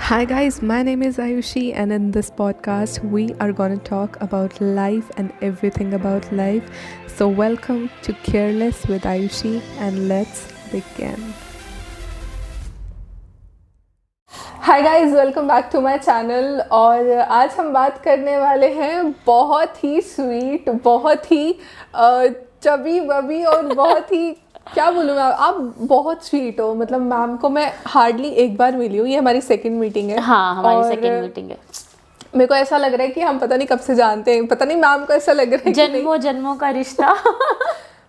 Hi guys, my name is Ayushi, and in this podcast, we are going to talk about life and everything about life. So, welcome to Careless with Ayushi, and let's begin. Hi guys, welcome back to my channel. और आज हम बात करने वाले हैं बहुत ही sweet, बहुत ही chubby बबी और बहुत ही क्या बोलूँ मैं, आप बहुत स्वीट हो। मतलब मैम को मैं हार्डली एक बार मिली हूँ, ये हमारी सेकंड मीटिंग है। हाँ, हमारी सेकंड मीटिंग है। मेरे को ऐसा लग रहा है कि हम पता नहीं कब से जानते हैं, पता नहीं मैम को ऐसा लग रहा है जन्मों जन्मों का रिश्ता।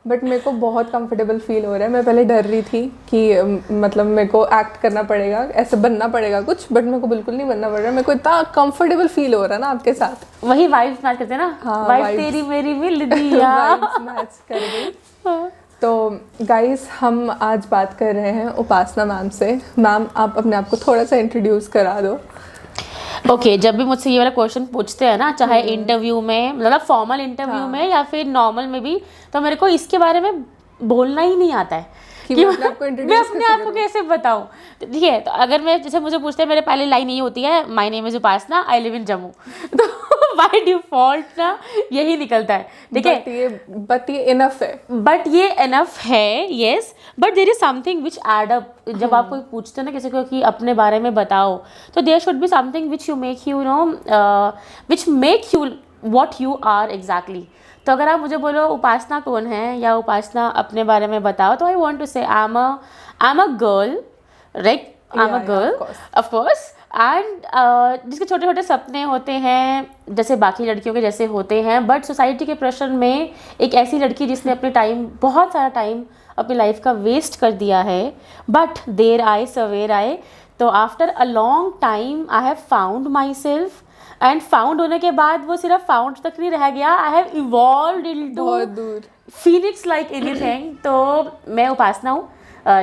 बट मेरे को बहुत कंफर्टेबल फील हो रहा है। मैं पहले डर रही थी कि मतलब मेरे को एक्ट करना पड़ेगा, ऐसे बनना पड़ेगा कुछ, बट मेरे को बिल्कुल नहीं बनना पड़ रहा है। मेरे को इतना कंफर्टेबल फील हो रहा है ना आपके साथ। वही वाइब्स मैच करते हैं ना। हाँ, वाइब तेरी मेरी मिल दिया। मैच कर गई। तो गाइस, हम आज बात कर रहे हैं उपासना मैम से। मैम, आप अपने आप को थोड़ा सा इंट्रोड्यूस करा दो। ओके, जब भी मुझसे ये वाला क्वेश्चन पूछते हैं ना, चाहे इंटरव्यू में, मतलब फॉर्मल इंटरव्यू में या फिर नॉर्मल में भी, तो मेरे को इसके बारे में बोलना ही नहीं आता है कि मैं अपने आप को कैसे बताऊं। तो ठीक है, तो अगर मैं जैसे मुझे पूछते हैं, मेरे पहले लाइन यही होती है, my name is Upasana, I live in Jammu. तो बाय डिफॉल्ट ना यही निकलता है। ठीक है, बट ये इनफ है। बट ये इनफ है, yes. But there is something which add up. जब आप कोई पूछते हो ना किसी को कि अपने बारे में बताओ, तो there should be something which you make you know, which make you what you are exactly. तो अगर आप मुझे बोलो उपासना कौन है या उपासना अपने बारे में बताओ, तो आई वॉन्ट टू से आई am a girl, right? I am a girl, of course. And जिसके छोटे छोटे सपने होते हैं जैसे बाकी लड़कियों के जैसे होते हैं, बट सोसाइटी के प्रेशर में एक ऐसी लड़की जिसने अपने टाइम, बहुत सारा टाइम अपनी लाइफ का वेस्ट कर दिया है। बट देर आए सवेर आए, तो after a long time I have found my self. And found होने के बाद वो सिर्फ फाउंड तक नहीं रह गया, I have evolved into Phoenix like anything. तो मैं उपासना हूँ,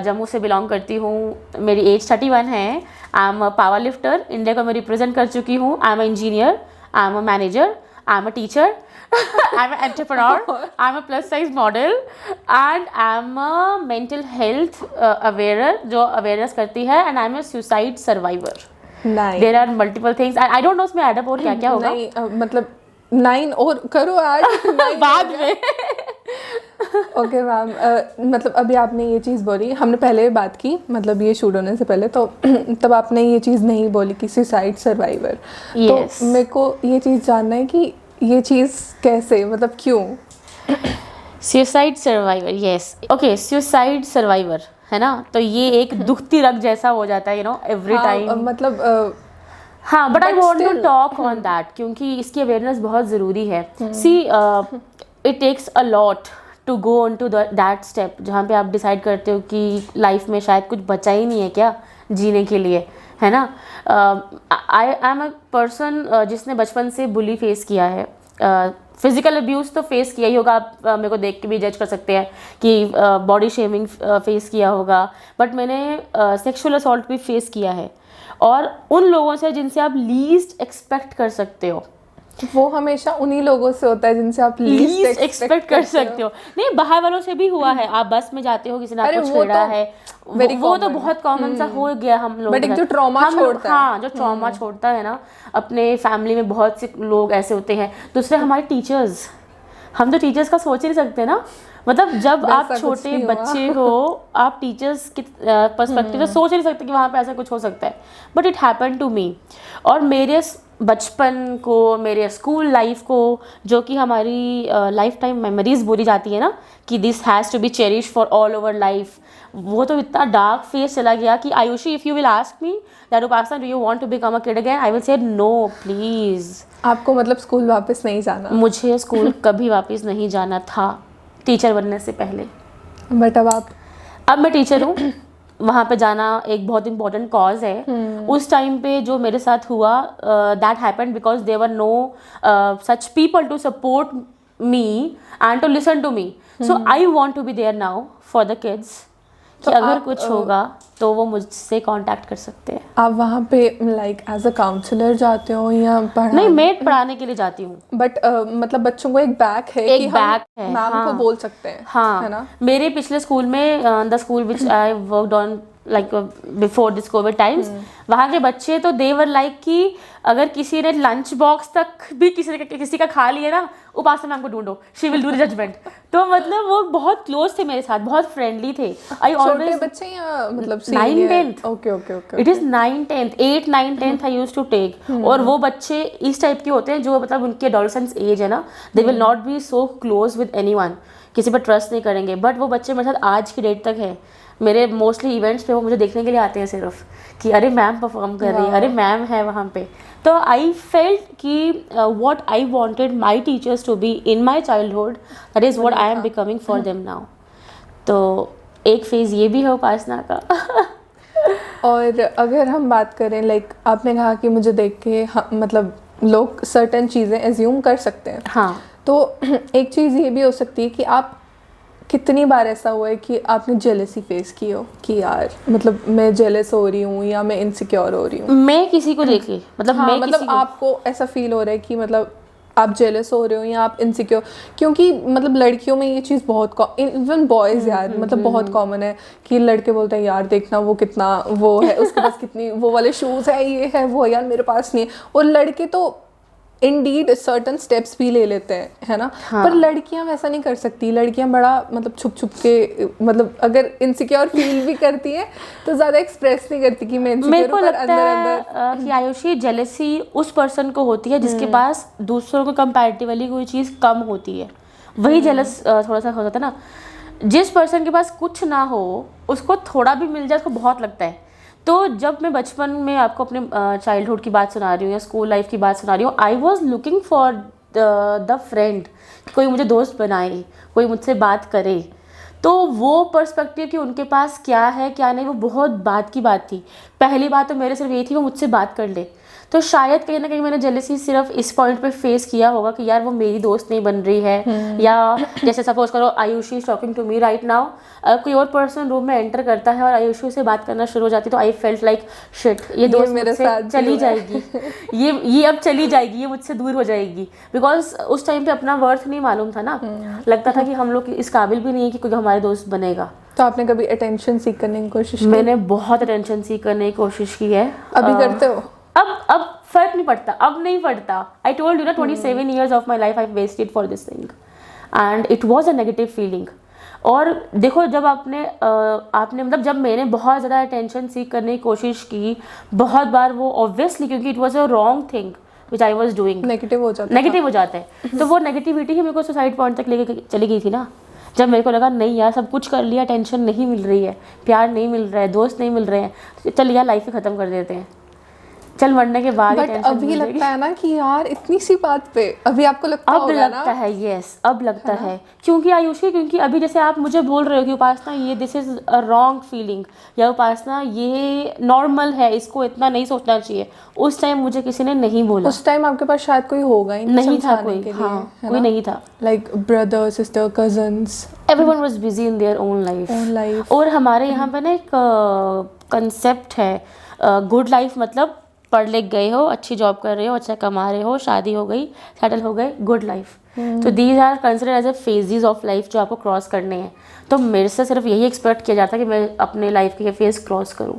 जम्मू से बिलोंग करती हूँ, मेरी एज 31 है। I am a power lifter, India को मैं रिप्रेजेंट कर चुकी हूँ। I am a engineer, I am a manager, I am a teacher, I am a entrepreneur, I am a plus size model, and I am a mental health aware जो awareness करती है, and I am a suicide survivor. There are multiple things, I don't know उसमें add up और क्या क्या होगा। मतलब 9 और करो ऐड बाद में। ओके मैम, मतलब अभी आपने ये चीज़ बोली, हमने पहले बात की, मतलब ये शूट होने से पहले, तो तब आपने ये चीज़ नहीं बोली कि सुसाइड सर्वाइवर। तो मेरे को ये चीज़ जानना है कि ये चीज़ कैसे, मतलब क्यों? Suicide survivor, yes. Okay, suicide survivor है ना, तो ये एक दुखती रग जैसा हो जाता है, यू नो, एवरी टाइम। मतलब हाँ, but I want to talk on that क्योंकि इसकी अवेयरनेस बहुत ज़रूरी है। See, it takes a lot to go on to that step जहाँ पे आप डिसाइड करते हो कि लाइफ में शायद कुछ बचा ही नहीं है क्या जीने के लिए, है ना। आई एम अ पर्सन जिसने बचपन से बुली फेस किया है। फिजिकल अब्यूज़ तो फेस किया ही होगा, आप मेरे को देख के भी जज कर सकते हैं कि बॉडी शेमिंग फेस किया होगा, बट मैंने सेक्सुअल असॉल्ट भी फेस किया है, और उन लोगों से जिनसे आप लीस्ट एक्सपेक्ट कर सकते हो। वो हमेशा उन्हीं लोगों से होता है जिनसे आप लीस्ट एक्सपेक्ट कर सकते हो। नहीं, बाहर वालों से भी हुआ है। आप बस में जाते हो, किसी ने आपको छेड़ा है, वो तो बहुत कॉमन सा हो गया हम लोग। बट एक जो ट्रॉमा छोड़ता है, हाँ, जो ट्रॉमा छोड़ता है ना, अपने फैमिली में बहुत से लोग ऐसे होते हैं। दूसरे हमारे टीचर्स, हम तो टीचर्स का सोच ही नहीं सकते ना। मतलब जब आप छोटे बच्चे हो, आप टीचर्स की पर्सपेक्टिव से सोच नहीं सकते कि वहाँ पे ऐसा कुछ हो सकता है, but it happen to me. और मेरे बचपन को, मेरे स्कूल लाइफ को, जो कि हमारी लाइफ टाइम मेमोरीज बोली जाती है ना, कि this has to be cherish for all over life, वो तो इतना डार्क फेस चला गया कि Ayushi, if you will ask me that Upasana do you want to become a kid again, I will say no please. आपको मतलब स्कूल वापस नहीं जाना? मुझे स्कूल कभी वापस नहीं जाना था, टीचर बनने से पहले। बट अब मैं टीचर हूँ। वहाँ पे जाना एक बहुत इंपॉर्टेंट कॉज है। उस टाइम पे जो मेरे साथ हुआ, that happened because there were no such people to support me and to listen to me. So I want to be there now for the kids, कि अगर कुछ होगा तो वो मुझसे कांटेक्ट कर सकते हैं। आप वहाँ पे लाइक एज अ काउंसलर जाते हो या नहीं, मैं पढ़ाने के लिए जाती हूँ। बट मतलब बच्चों को एक बैक है, एक बैक है, मैम को बोल सकते हैं, हाँ, है ना। मेरे पिछले स्कूल में, the school which I worked on like before this Covid times, वहाँ के बच्चे तो दे वर लाइक कि अगर किसी ने लंच बॉक्स तक भी किसी का खा लिया ना, उपासना मैम को ढूंढो, she will do the judgment. तो मतलब वो बहुत क्लोज थे मेरे साथ, बहुत फ्रेंडली थे। आई ऑलवेज बच्चे या मतलब 9th-10th, okay it is 9th-10th, 8-9-10th I used to take. और वो बच्चे इस टाइप के होते हैं जो मतलब उनकी एडोलसेंस एज है ना, they will not B so close with anyone, किसी पर ट्रस्ट नहीं करेंगे। बट वो बच्चे मेरे साथ आज की डेट तक है। मेरे मोस्टली इवेंट्स पे वो मुझे देखने के लिए आते हैं सिर्फ कि अरे मैम परफॉर्म कर रही है, अरे मैम है वहाँ पे। तो आई फेल्ट कि what I wanted my teachers to be in my childhood, that is what I am becoming for them now. तो एक फेज़ ये भी है उपासना का। और अगर हम बात करें लाइक आपने कहा कि मुझे देख के मतलब लोग सर्टेन चीज़ें एज्यूम कर सकते हैं। हाँ, तो एक चीज़ ये भी हो सकती है कि आप कितनी बार ऐसा हुआ है कि आपने जेलसी फेस की हो कि यार मतलब मैं जेलस हो रही हूँ या मैं इनसिक्योर हो रही हूँ, मैं किसी को देख ली, मतलब हाँ, मैं मतलब किसी को, आपको ऐसा फील हो रहा है कि मतलब आप जेलस हो रहे हो या आप इनसिक्योर, क्योंकि मतलब लड़कियों में ये चीज़ बहुत इवन बॉयज़ यार मतलब बहुत कॉमन है कि लड़के बोलते हैं यार देखना वो कितना वो है, उसके पास कितनी वो वाले शूज़ है, ये है वो, यार मेरे पास नहीं है। और लड़के तो इंडीड सर्टन स्टेप्स भी ले लेते हैं, है ना। हाँ। पर लड़कियां वैसा नहीं कर सकती। लड़कियां बड़ा मतलब छुप छुप के मतलब अगर इनसिक्योर फील भी करती हैं तो ज़्यादा एक्सप्रेस नहीं करती कि मैं मेरे इनसिक्योर को हूं, पर लगता अंदर है कि आयुषी जेलेसी उस पर्सन को होती है जिसके पास दूसरों को कंपैरेटिवली कोई चीज़ कम होती है, वही जेलस थोड़ा सा हो जाता है ना। जिस पर्सन के पास कुछ ना हो उसको थोड़ा भी मिल जाए उसको बहुत लगता है। तो जब मैं बचपन में आपको अपने चाइल्डहुड की बात सुना रही हूँ या स्कूल लाइफ की बात सुना रही हूँ, I was looking for the friend, कोई मुझे दोस्त बनाए, कोई मुझसे बात करे। तो वो पर्सपेक्टिव कि उनके पास क्या है क्या नहीं, वो बहुत बात की बात थी। पहली बात तो मेरे सिर्फ ये थी वो मुझसे बात कर ले। तो शायद कहीं ना कहीं मैंने जेलसी सिर्फ इस पॉइंट पे फेस किया होगा कि यार वो मेरी दोस्त नहीं बन रही है। या जैसे सपोज करो Ayushi is talking to me right now, कोई और पर्सन रूम में एंटर करता है और आयुषी से बात करना शुरू हो जाती तो आई फेल्ट लाइक शिट, ये दोस्त मेरे मुझसे साथ चली जाएगी, ये अब चली जाएगी, ये मुझसे दूर हो जाएगी। बिकॉज उस टाइम पे अपना वर्थ नहीं मालूम था ना, लगता था कि हम लोग इस काबिल भी नहीं है कि कोई हमारे दोस्त बनेगा। तो आपने कभी अटेंशन सीख करने की कोशिश की? मैंने बहुत अटेंशन सीख करने की कोशिश की है। अभी करते हो? अब फर्क नहीं पड़ता, अब नहीं पड़ता। आई टोल्ड यू ना 27 years of my life I wasted for this thing and it was a negative feeling. और देखो जब आपने मतलब जब मैंने बहुत ज़्यादा अटेंशन सीख करने की कोशिश की बहुत बार, वो ऑब्वियसली क्योंकि it was a wrong thing which I was doing, negative हो जाता है। तो वो नेगेटिविटी ही मेरे को सुसाइड पॉइंट तक लेके चली गई थी ना। जब मेरे को लगा नहीं यार सब कुछ कर लिया, टेंशन नहीं मिल रही है, प्यार नहीं मिल रहा है, दोस्त नहीं मिल रहे हैं, तो चल यार लाइफ ही ख़त्म कर देते हैं, चल मरने के बाद। बट अभी लगता है ना कि यार इतनी सी बात पे अभी आपको लगता होगा ना? अब लगता है, यस अब लगता है। क्योंकि आयुषी, क्योंकि अभी जैसे आप मुझे बोल रहे हो कि उपासना ये this is a wrong feeling, या उपासना ये नॉर्मल है, इसको इतना नहीं सोचना चाहिए, उस टाइम मुझे किसी ने नहीं बोला। उस टाइम आपके पास शायद कोई होगा ही नहीं था, कोई कोई नहीं था, like brother sister cousins, everyone was busy in their own life. और हमारे यहाँ पे ना एक कंसेप्ट है गुड लाइफ, मतलब पढ़ लिख गए हो, अच्छी जॉब कर रहे हो, अच्छा कमा रहे हो, शादी हो गई, सेटल हो गए, गुड लाइफ। तो these are consider as a phases of life जो आपको क्रॉस करने हैं। तो मेरे से सिर्फ यही एक्सपेक्ट किया जाता है कि मैं अपने लाइफ के फेज क्रॉस करूँ।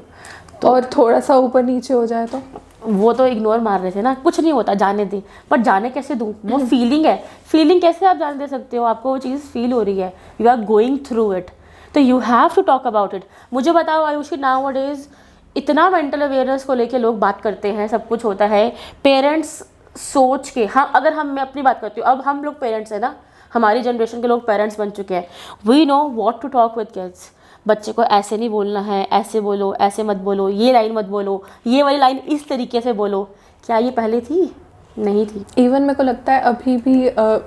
तो और थोड़ा सा ऊपर नीचे हो जाए तो वो तो इग्नोर मार रहे थे ना, कुछ नहीं होता, जाने दे। पर जाने कैसे दूँ? वो फीलिंग है, फीलिंग कैसे आप जाने दे सकते हो? आपको वो चीज़ फील हो रही है, you are going through it, तो you have to talk about it. मुझे बताओ आयुषी, नाउ डेज इतना मेंटल अवेयरनेस को लेके लोग बात करते हैं, सब कुछ होता है, पेरेंट्स सोच के, हाँ अगर मैं अपनी बात करती हूँ, अब हम लोग पेरेंट्स हैं ना, हमारी जनरेशन के लोग पेरेंट्स बन चुके हैं, we know what to talk with kids. बच्चे को ऐसे नहीं बोलना है, ऐसे बोलो, ऐसे मत बोलो, ये लाइन मत बोलो, ये वाली लाइन इस तरीके से बोलो। क्या ये पहले थी? नहीं थी। इवन मेरे को लगता है अभी भी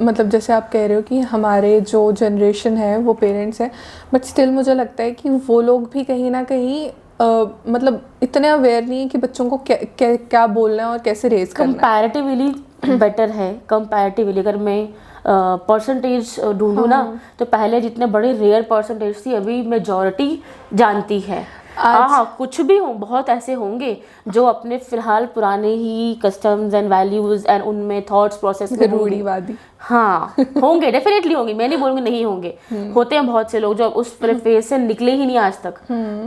मतलब जैसे आप कह रहे हो कि हमारे जो जनरेशन है वो पेरेंट्स हैं, बट स्टिल मुझे लगता है कि वो लोग भी कहीं ना कहीं मतलब इतने अवेयर नहीं है कि बच्चों को क्या बोलना है और कैसे रेज करना है। कंपैरेटिवली बेटर है, कंपैरेटिवली अगर मैं परसेंटेज ढूंढूँ ना, तो पहले जितने बड़े रेयर परसेंटेज थी, अभी मेजॉरिटी जानती है। हाँ कुछ भी हो, बहुत ऐसे होंगे जो अपने फिलहाल पुराने ही कस्टम्स एंड वैल्यूज एंड उनमें थॉट्स प्रोसेस में रूढ़िवादी, हाँ होंगे, डेफिनेटली होंगे, मैं नहीं बोलूँगी नहीं होंगे, होते हैं बहुत से लोग जो उस फेज से निकले ही नहीं आज तक।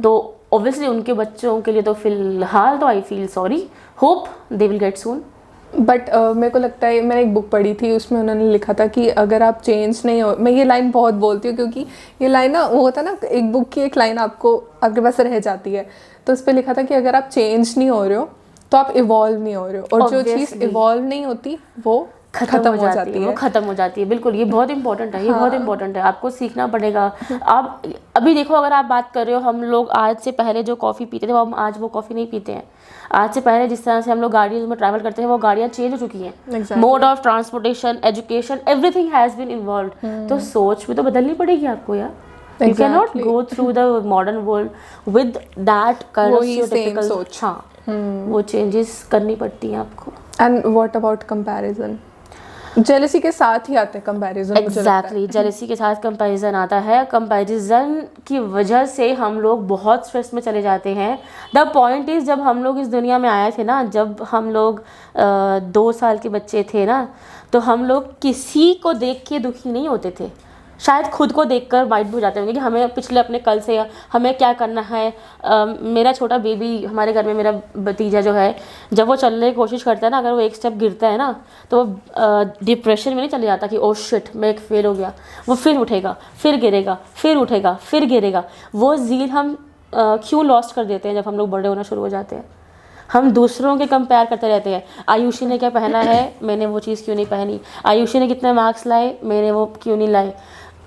तो ऑब्वियसली उनके बच्चों के लिए तो फिलहाल तो I feel sorry, hope they will get soon. But मेरे को लगता है, मैंने एक बुक पढ़ी थी, उसमें उन्होंने लिखा था कि अगर आप चेंज नहीं हो, मैं ये लाइन बहुत बोलती हूँ क्योंकि ये लाइन ना, वो होता है ना, एक बुक की एक लाइन आपको आपके पास रह जाती है, तो उस पर लिखा था कि अगर आप चेंज नहीं हो रहे हो तो आप इवॉल्व नहीं हो रहे हो, और जो चीज़ इवॉल्व नहीं होती वो खत्म हो जाती है, वो खत्म हो जाती है। बिल्कुल, ये बहुत इंपॉर्टेंट है, ये बहुत इंपॉर्टेंट है, आपको सीखना पड़ेगा। आप अभी देखो, अगर आप बात कर रहे हो, हम लोग आज से पहले जो कॉफ़ी पीते थे, वो हम आज वो कॉफ़ी नहीं पीते हैं। आज से पहले जिस तरह से हम लोग गाड़ियों में ट्रैवल करते हैं, वो गाड़ियाँ चेंज हो चुकी हैं। Mode of transportation, education, everything has been involve. तो सोच भी तो बदलनी पड़ेगी आपको यार। You cannot go through the modern world with that kind of stereotypical सोच। हाँ, वो चेंजेस करनी पड़ती हैं आपको। And what about comparison? Jealousy के साथ ही आते हैं कंपैरिजन। एग्जैक्टली, जेलसी के साथ कंपैरिजन आता है। कंपैरिजन की वजह से हम लोग बहुत स्ट्रेस में चले जाते हैं। द पॉइंट इज़, जब हम लोग इस दुनिया में आए थे ना, जब हम लोग 2 साल के बच्चे थे ना, तो हम लोग किसी को देख के दुखी नहीं होते थे, शायद खुद को देखकर माइंड हो जाते होंगे कि हमें पिछले अपने कल से हमें क्या करना है। मेरा छोटा बेबी हमारे घर में, मेरा भतीजा जो है, जब वो चलने की कोशिश करता है ना, अगर वो एक स्टेप गिरता है ना, तो वो डिप्रेशन में नहीं चले जाता कि ओ शिट मैं एक फेल हो गया। वो फिर उठेगा, फिर गिरेगा, फिर उठेगा, फिर गिरेगा। वो ज़ील हम क्यों लॉस्ट कर देते हैं जब हम लोग बड़े होना शुरू हो जाते हैं? हम दूसरों के कंपेयर करते रहते हैं। आयुषी ने क्या पहना है, मैंने वो चीज़ क्यों नहीं पहनी। आयुषी ने कितने मार्क्स लाए, मैंने वो क्यों नहीं लाए।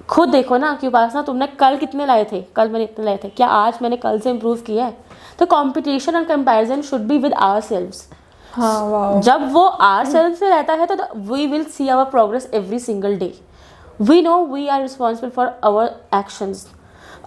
खुद देखो ना कि उपासना, तुमने कल कितने लाए थे, कल मैंने इतने लाए थे, क्या आज मैंने कल से इम्प्रूव किया है? तो competition and comparison should be with ourselves. हाँ, वाओ। जब वो आवर सेल्फ से रहता है तो we will see our progress every single day. We know we are responsible for our actions.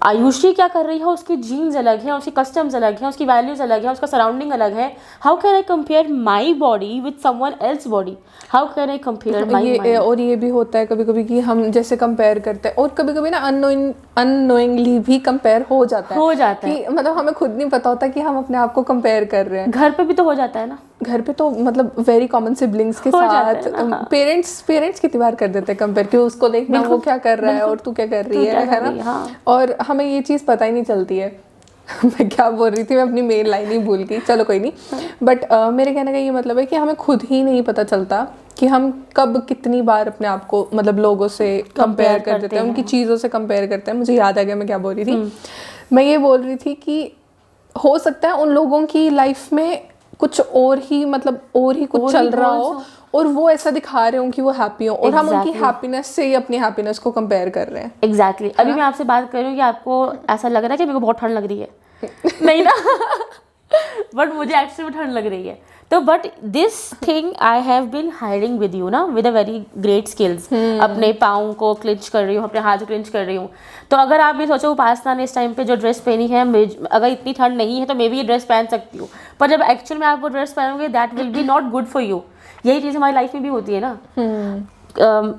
Ayushi क्या कर रही है, उसकी जीन्स अलग है, उसकी कस्टम्स अलग है, उसकी वैल्यूज अलग है, उसका सराउंडिंग अलग है। How can I compare my body with someone else body? How can I compare माई? और ये भी होता है कभी कभी कि हम जैसे कंपेयर करते हैं, और कभी कभी ना अननोइंगली भी कंपेयर हो जाता है कि मतलब हमें खुद नहीं पता होता कि हम अपने आप को कंपेयर कर रहे हैं। घर पे भी तो हो जाता है ना, घर पे तो मतलब वेरी कॉमन, सिबलिंग्स के साथ पेरेंट्स कितनी बार कर देते हैं कंपेयर कि उसको देखना वो क्या कर रहा है और तू क्या कर रही है ना। हाँ। और हमें ये चीज़ पता ही नहीं चलती है। मैं क्या बोल रही थी, मैं अपनी मेन लाइन ही भूल गई, चलो कोई नहीं। बट मेरे कहने का ये मतलब है कि हमें खुद ही नहीं पता चलता कि हम कब कितनी बार अपने आप को मतलब लोगों से कंपेयर कर देते हैं, उनकी चीज़ों से कंपेयर करते हैं। मुझे याद आ गया मैं क्या बोल रही थी। मैं ये बोल रही थी कि हो सकता है उन लोगों की लाइफ में कुछ और ही मतलब और ही कुछ चल रहा हो, और वो ऐसा दिखा रहे हो कि वो हैप्पी हो, और हम उनकी हैप्पीनेस से ही अपनी हैप्पीनेस को कंपेयर कर रहे हैं। एग्जैक्टली। अभी मैं आपसे बात कर रही हूँ कि आपको ऐसा लग रहा है कि मेरे को बहुत ठंड लग रही है नहीं ना बट मुझे एक्चुअली ठंड लग रही है। तो but this thing I have been hiding with you ना, with a very great skills. अपने पाँव को क्लिंच कर रही हूँ, अपने हाथ को क्लिंच कर रही हूँ। तो अगर आप ये सोचो उपासना ने इस टाइम पे जो ड्रेस पहनी है, अगर इतनी ठंड नहीं है तो मैं भी ये ड्रेस पहन सकती हूँ, पर जब एक्चुअल में आप वो ड्रेस पहनोगे that will be not good for you. यही चीज़ हमारी लाइफ में भी होती है ना।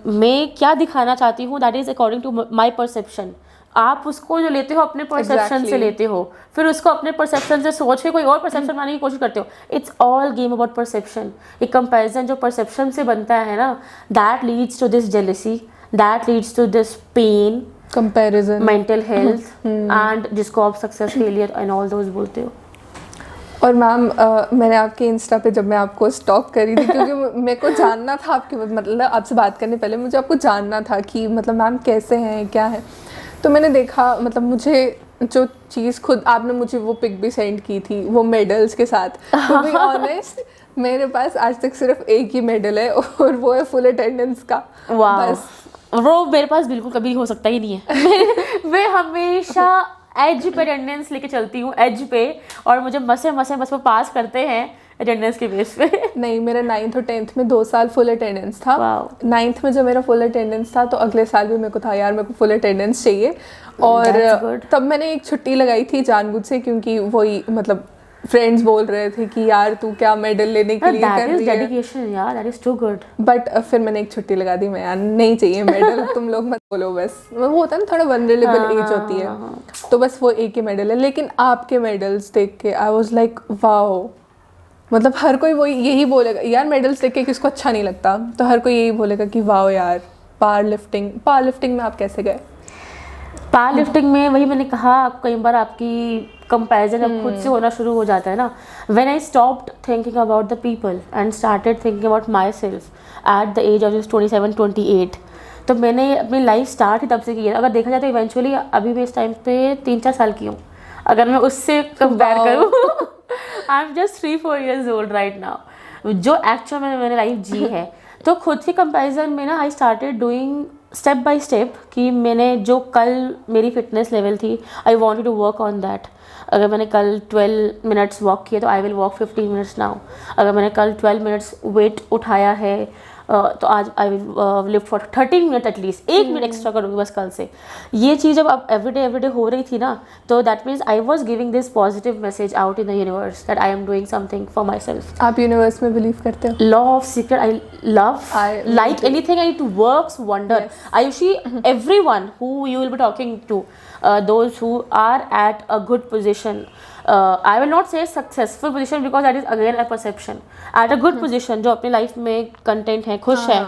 मैं क्या दिखाना चाहती हूँ, that is according to my perception. आप उसको जो लेते हो अपने परसेप्शन से लेते हो, फिर उसको अपने परसेप्शन से सोच के कोई और परसेप्शन बनाने की कोशिश करते हो। It's all game about perception. एक कंपैरिजन जो परसेप्शन से बनता है ना, that leads to this jealousy, that leads to this pain, comparison, mental health and जिसको आप success, failure and all those बोलते हो। और मैम मैंने आपके इंस्टा पे जब मैं आपको स्टॉक करी थी, क्योंकि मेरे को जानना था आपके मतलब आपसे बात करने पहले मुझे आपको जानना था कि मतलब मैम कैसे हैं, क्या है। तो मैंने देखा, मतलब मुझे जो चीज़ खुद आपने मुझे वो पिक भी सेंड की थी वो मेडल्स के साथ, टू बी ऑनेस्ट मेरे पास आज तक सिर्फ एक ही मेडल है और वो है फुल अटेंडेंस का। बस वो मेरे पास बिल्कुल कभी हो सकता ही नहीं है मैं हमेशा एज पे अटेंडेंस लेके चलती हूँ, एज पे, और मुझे मसे बस वो पास करते हैं अटेंडेंस के बेस पे। नहीं, मेरा 9th और 10th में 2 साल फुल अटेंडेंस था। 9th में जब मेरा फुल अटेंडेंस था तो अगले साल भी मेरे को था यार मेरे को फुल अटेंडेंस चाहिए, और तब मैंने एक छुट्टी लगाई थी जानबूझ से, क्योंकि वही मतलब फ्रेंड्स बोल रहे थे कि यार तू क्या मेडल लेने के लिए कर रही है, डेडिकेशन यार, that is too good. But फिर मैंने एक छुट्टी लगा दी, मैं यार नहीं चाहिए मेडल तुम लोग मत बोलो, बस वो होता है ना थोड़ा वनरेबल एज होती है, तो बस वो एक ही मेडल है। लेकिन आपके मेडल्स देख के आई वाज लाइक वाओ, मतलब हर कोई वो यही बोलेगा यार मेडल्स देख के किसको अच्छा नहीं लगता, तो हर कोई यही बोलेगा कि वाओ यार पावर लिफ्टिंग में आप कैसे गए? पावर लिफ्टिंग में वही मैंने कहा, कई बार आपकी कंपैरिजन अब खुद से होना शुरू हो जाता है ना. When I stopped thinking about the people and started thinking about myself at the age of 27-28, तो मैंने अपनी लाइफ स्टार्ट ही तब से की है. अगर देखा जाए तो इवेंचुअली अभी मैं इस टाइम पे 3-4 साल की हूँ, अगर मैं उससे कंपेयर करूँ. I am just 3-4 years old right now, जो एक्चुअल में मैंने लाइफ जी है. तो खुद की कंपैरिजन में ना I started doing step by step कि मैंने जो कल मेरी फिटनेस लेवल थी, I wanted to work on that. अगर मैंने कल 12 मिनट्स वॉक किए तो I will walk 15 minutes now. अगर मैंने कल 12 मिनट्स वेट उठाया है तो आज I will lift for 13 minute at least. 1 minute extra करूँगी बस कल से. ये चीज़ जब अब एवरीडे हो रही थी ना, तो that means I was giving this positive message out in the universe that I am doing something for my self. आप यूनिवर्स में बिलीव करते हो? Law of secret I love, like anything, it works wonder. Yes. Ayushi, everyone who you will be talking to, those who are at a good position, I will not say successful position because that is again a perception. At a good position, जो अपनी life में content है, खुश है,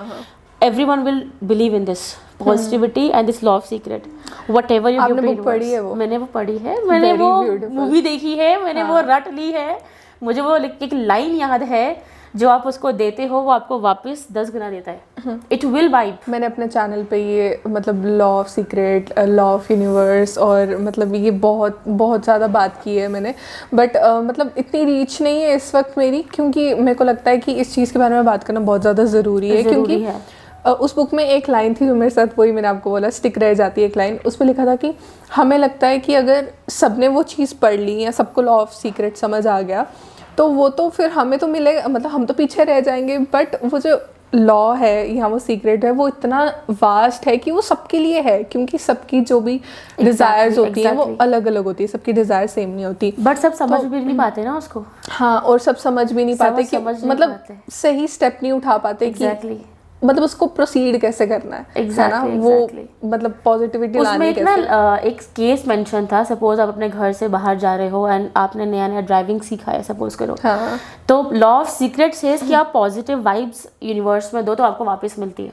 everyone will believe in this positivity and this law of secret. Whatever you give to universe. पढ़ी है वो? मैंने वो पढ़ी है, मैंने वो मूवी देखी है, मैंने वो रट ली है. मुझे वो एक लाइन याद है, जो आप उसको देते हो वो आपको वापस 10 गुना देता है. It will vibe. मैंने अपने चैनल पे ये मतलब law of secret, law of universe और मतलब ये बहुत बहुत ज़्यादा बात की है मैंने, बट मतलब इतनी रीच नहीं है इस वक्त मेरी, क्योंकि मेरे को लगता है कि इस चीज़ के बारे में बात करना बहुत ज़्यादा ज़रूरी है. क्योंकि उस बुक में एक लाइन थी जो मेरे साथ, वही मैंने आपको बोला, स्टिक रह जाती है एक लाइन. उसमें लिखा था कि हमें लगता है कि अगर सबने वो चीज़ पढ़ ली या सबको लॉ ऑफ सीक्रेट समझ आ गया तो वो तो फिर हमें तो मिलेगा, मतलब हम तो पीछे रह जाएंगे. बट वो जो लॉ है या वो सीक्रेट है वो इतना वास्ट है कि वो सबके लिए है, क्योंकि सबकी जो भी डिज़ायर्स होती हैं वो अलग अलग होती है, सबकी डिज़ायर सेम नहीं होती. बट सब समझ भी नहीं पाते ना उसको. हाँ, और सब समझ भी नहीं पाते कि मतलब सही स्टेप नहीं उठा पाते कि मतलब उसको प्रोसीड कैसे करना है. ना वो मतलब पॉजिटिविटी लाने कैसे. उसमें एक केस मेंशन था. सपोज आप अपने घर से बाहर जा रहे हो एंड आपने नया नया ड्राइविंग सीखा है, सपोज करो. हाँ. तो लॉ ऑफ सीक्रेट सेज कि आप पॉजिटिव वाइब्स यूनिवर्स में दो तो आपको वापस मिलती है.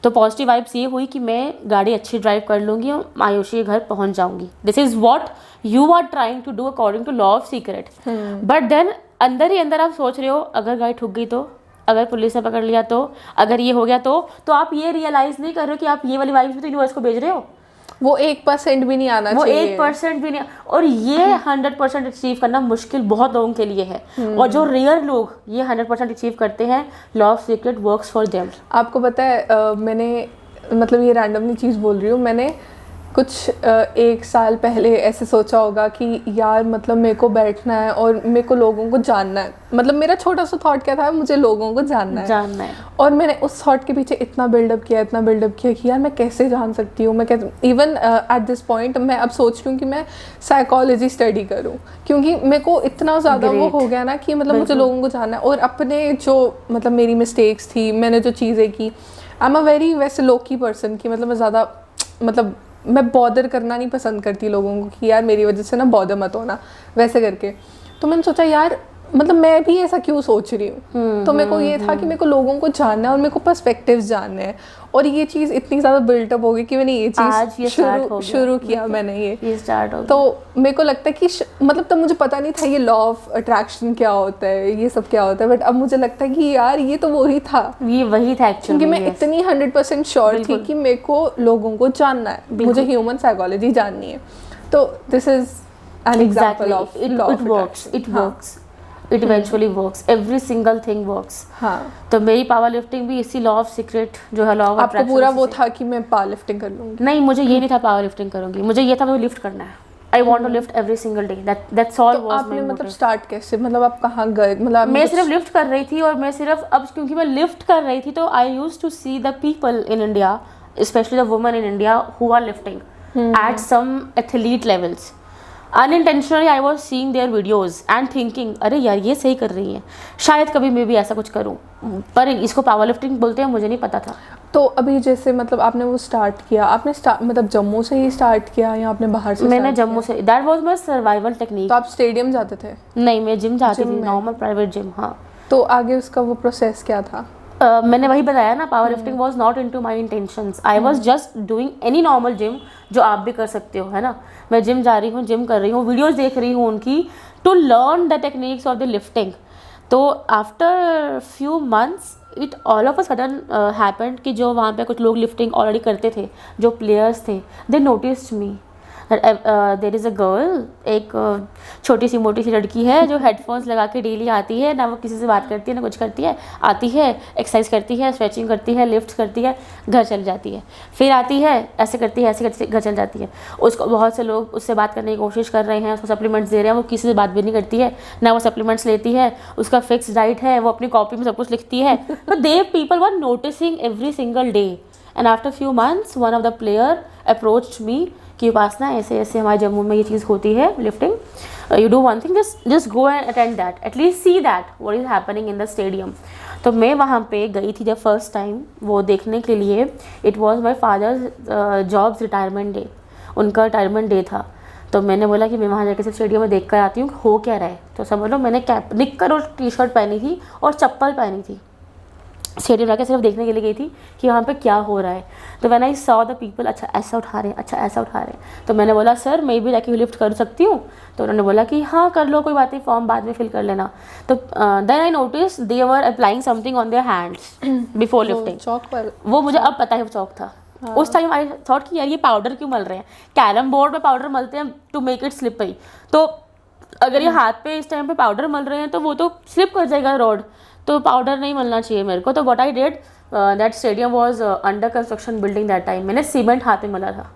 तो पॉजिटिव वाइब्स ये हुई कि मैं गाड़ी अच्छी ड्राइव कर लूँगी और आयुषी के घर पहुँच जाऊँगी. This is what you are trying to do according to law of secret. But then अंदर ही अंदर आप सोच रहे हो अगर गाड़ी ठुक गई तो, अगर पुलिस ने पकड़ लिया तो, अगर ये हो गया तो आप ये रियलाइज नहीं कर रहे हो कि आप ये वाली वाइब्स भी तो यूनिवर्स को भेज रहे हो. वो 1% भी नहीं आना चाहिए. वो 1% भी नहीं. और ये 100% अचीव करना मुश्किल बहुत लोगों के लिए है. और जो रेयर लोग ये 100% अचीव करते हैं, law of secret works for them. आपको पता है मैंने मतलब ये रैंडमली चीज़ बोल रही हूँ, मैंने कुछ 1 साल पहले ऐसे सोचा होगा कि यार मतलब मेरे को बैठना है और मेरे को लोगों को जानना है. मतलब मेरा छोटा सा थॉट क्या था, मुझे लोगों को जानना है. और मैंने उस थॉट के पीछे इतना बिल्डअप किया कि यार मैं कैसे जान सकती हूँ. मैं कैसे इवन एट दिस पॉइंट मैं अब सोच रही हूँ कि मैं साइकोलॉजी स्टडी करूँ, क्योंकि मेरे को इतना ज़्यादा वो हो गया ना कि मतलब मुझे लोगों को जानना है. और अपने जो मतलब मेरी मिस्टेक्स थी, मैंने जो चीज़ें की, आई एम अ वेरी वैसे लोकी पर्सन की मतलब मैं ज़्यादा मतलब मैं बॉदर करना नहीं पसंद करती लोगों को कि यार मेरी वजह से ना बॉदर मत होना वैसे करके. तो मैंने सोचा यार मतलब मैं भी ऐसा क्यों सोच रही हूँ. तो मेरे को ये था कि मेरे को लोगों को जानना है और मेरे को पर्सपेक्टिव्स जानने हैं. और ये चीज़ इतनी ज़्यादा बिल्टअप हो गई कि मैंने ये चीज़ शुरू किया मैंने ये स्टार्ट हो. तो मेरे को लगता है कि मतलब तब मुझे पता नहीं था ये लॉ ऑफ अट्रैक्शन क्या होता है, ये सब क्या होता है. बट अब मुझे लगता है कि यार ये तो वही था, क्योंकि मैं इतनी 100% श्योर थी कि मेरे को लोगों को जानना है, मुझे ह्यूमन साइकोलॉजी जाननी है. तो this is an example of law of attraction. It works. It eventually works. Every single thing works. हाँ. तो मेरी पावर लिफ्टिंग भी इसी लॉ ऑफ सीक्रेट जो है लॉ ऑफ अट्रैक्शन. आपको पूरा वो था कि मैं पावर लिफ्टिंग कर लूँगी? नहीं, मुझे ये नहीं था पावर लिफ्टिंग करूँगी. मुझे ये था मुझे लिफ्ट करना है. I want to lift every single day. That's all was my motive. आपने मतलब स्टार्ट कैसे, मतलब आप कहाँ गए? मतलब मैं सिर्फ लिफ्ट कर रही थी और मैं सिर्फ अब क्योंकि मैं लिफ्ट कर रही थी तो I used to see the people in India, especially the women in India who are lifting at some athlete levels. Unintentionally I was seeing their videos and thinking अरे यार ये सही कर रही हैं, शायद कभी मैं भी ऐसा कुछ करूं. पर इसको पावर लिफ्टिंग बोलते हैं, मुझे नहीं पता था. तो अभी जैसे मतलब आपने वो स्टार्ट किया, आपने मतलब जम्मू से ही स्टार्ट किया या आपने बाहर से? मैंने जम्मू से. That was my survival technique. तो आप स्टेडियम जाते थे? नहीं, मैं जिम जाती थी, नॉर्मल प्राइवेट जिम. हाँ. तो आगे उसका वो प्रोसेस क्या था? मैंने वही बताया ना, power lifting was not into my intentions, I was just doing any normal gym जो आप भी कर सकते हो, है ना। मैं जिम जा रही हूँ, जिम कर रही हूँ, वीडियोज़ देख रही हूँ उनकी, to learn the techniques of the lifting. तो after few months it all of a sudden happened कि जो वहाँ पे कुछ लोग लिफ्टिंग ऑलरेडी करते थे, जो प्लेयर्स थे, they noticed me. There is a girl, एक छोटी सी मोटी सी लड़की है जो हेडफोन्स लगा के डेली आती है, ना वो किसी से बात करती है ना कुछ करती है, आती है, एक्सरसाइज करती है, स्ट्रेचिंग करती है, लिफ्ट करती है, घर चली जाती है, फिर आती है, ऐसे करती है, ऐसे करती है, घर चली जाती है। उसको बहुत से लोग उससे बात करने की कोशिश कर रहे हैं, उसको सप्लीमेंट्स दे रहे हैं, वो किसी से बात भी नहीं करती है, ना वो सप्लीमेंट्स लेती है, उसका फिक्स डाइट है, वो अपनी कॉपी में सब कुछ लिखती है, but they people were noticing every single day. And after few months one of the player approached मी कि उपासना ऐसे ऐसे हमारे जम्मू में ये चीज़ होती है lifting, you do one thing, just go and attend that, at least see that what is happening in the stadium. तो मैं वहाँ पे गई थी जब फर्स्ट टाइम वो देखने के लिए। It was my father jobs retirement day, उनका रिटायरमेंट डे था। तो मैंने बोला कि मैं वहाँ जाकर सिर्फ स्टेडियम में देख कर आती हूँ हो क्या रहा है। तो समझ लो मैंने कैप निक्कर और टी शर्ट पहनी थी और चप्पल पहनी थी, स्टेडियम जाके सिर्फ देखने के लिए गई थी कि वहाँ पे क्या हो रहा है। तो when I saw the people, अच्छा ऐसा उठा रहे हैं, अच्छा ऐसा उठा रहे हैं, तो मैंने बोला सर मैं भी जाके लिफ्ट कर सकती हूँ। तो उन्होंने बोला कि हाँ कर लो, कोई बात नहीं, फॉर्म बाद में फिल कर लेना। तो then I notice they were applying something on their hands before lifting. चौक पर वो मुझे अब पता है वो चौक था। उस टाइम आई थॉट कि यार ये पाउडर क्यों मल रहे हैं, कैरम बोर्ड में पाउडर मलते हैं टू मेक इट स्लिपरी, तो अगर ये हाथ पे इस टाइम पे पाउडर मल रहे हैं तो वो तो स्लिप कर जाएगा रोड, तो पाउडर नहीं मलना चाहिए मेरे को। तो what I did, that stadium was under construction building that time, मैंने सीमेंट हाथ में मला था,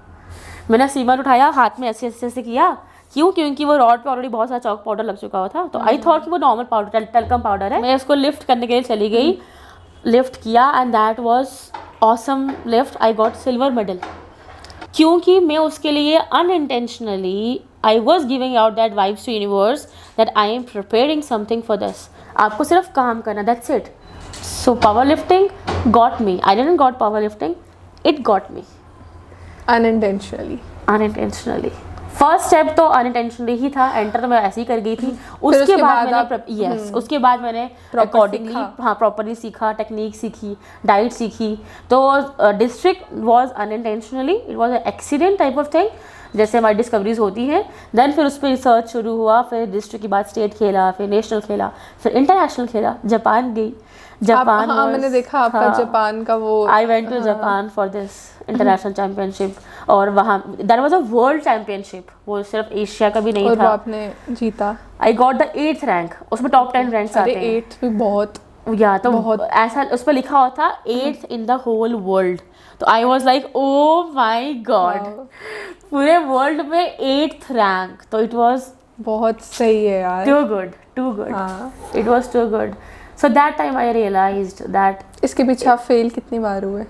मैंने सीमेंट उठाया हाथ में ऐसे ऐसे ऐसे किया, क्यों, क्योंकि वो रॉड पे ऑलरेडी बहुत सारा चौक पाउडर लग चुका हुआ था। तो आई थॉट कि वो नॉर्मल पाउडर टेल्कम पाउडर है। मैं उसको लिफ्ट करने के लिए चली गई, लिफ्ट किया and that was awesome lift, I got silver medal, क्योंकि मैं उसके लिए unintentionally I was giving out that vibes to universe that I am preparing something for this. आपको सिर्फ काम करना, that's it. So power lifting got me, I didn't got power lifting, it got me unintentionally. First step तो unintentionally ही था, enter तो मैं ऐसे ही कर गई थी। उसके बाद मैंने उसके बाद मैंने अकॉर्डिंगली हाँ प्रॉपरली सीखा, टेक्निक सीखी, डाइट सीखी। तो district was unintentionally, it was an accident type of thing, जैसे हमारी डिस्कवरीज होती हैं। देन फिर उस पर रिसर्च शुरू हुआ, फिर डिस्ट्रिक्ट के बाद स्टेट खेला, फिर नेशनल खेला, फिर इंटरनेशनल खेला, जापान गई। जापान हाँ, मैंने देखा आपका जापान का वो, I went to Japan for this international championship, और वहाँ that was a world championship, वो सिर्फ एशिया का भी नहीं और था। वो आपने जीता। I got the 8th rank, उसमें टॉप 10 रैंक्स आते हैं। 8 भी बहुत, या तो बहुत ऐसा उस पर लिखा हुआ था 8th in the whole world. तो I was like oh my god, पूरे वर्ल्ड में 8th रैंक, तो इट वॉज बहुत सही है यार, too good, it was too good. So that time I realized that. इसके पीछे आप फेल कितनी बार हुए?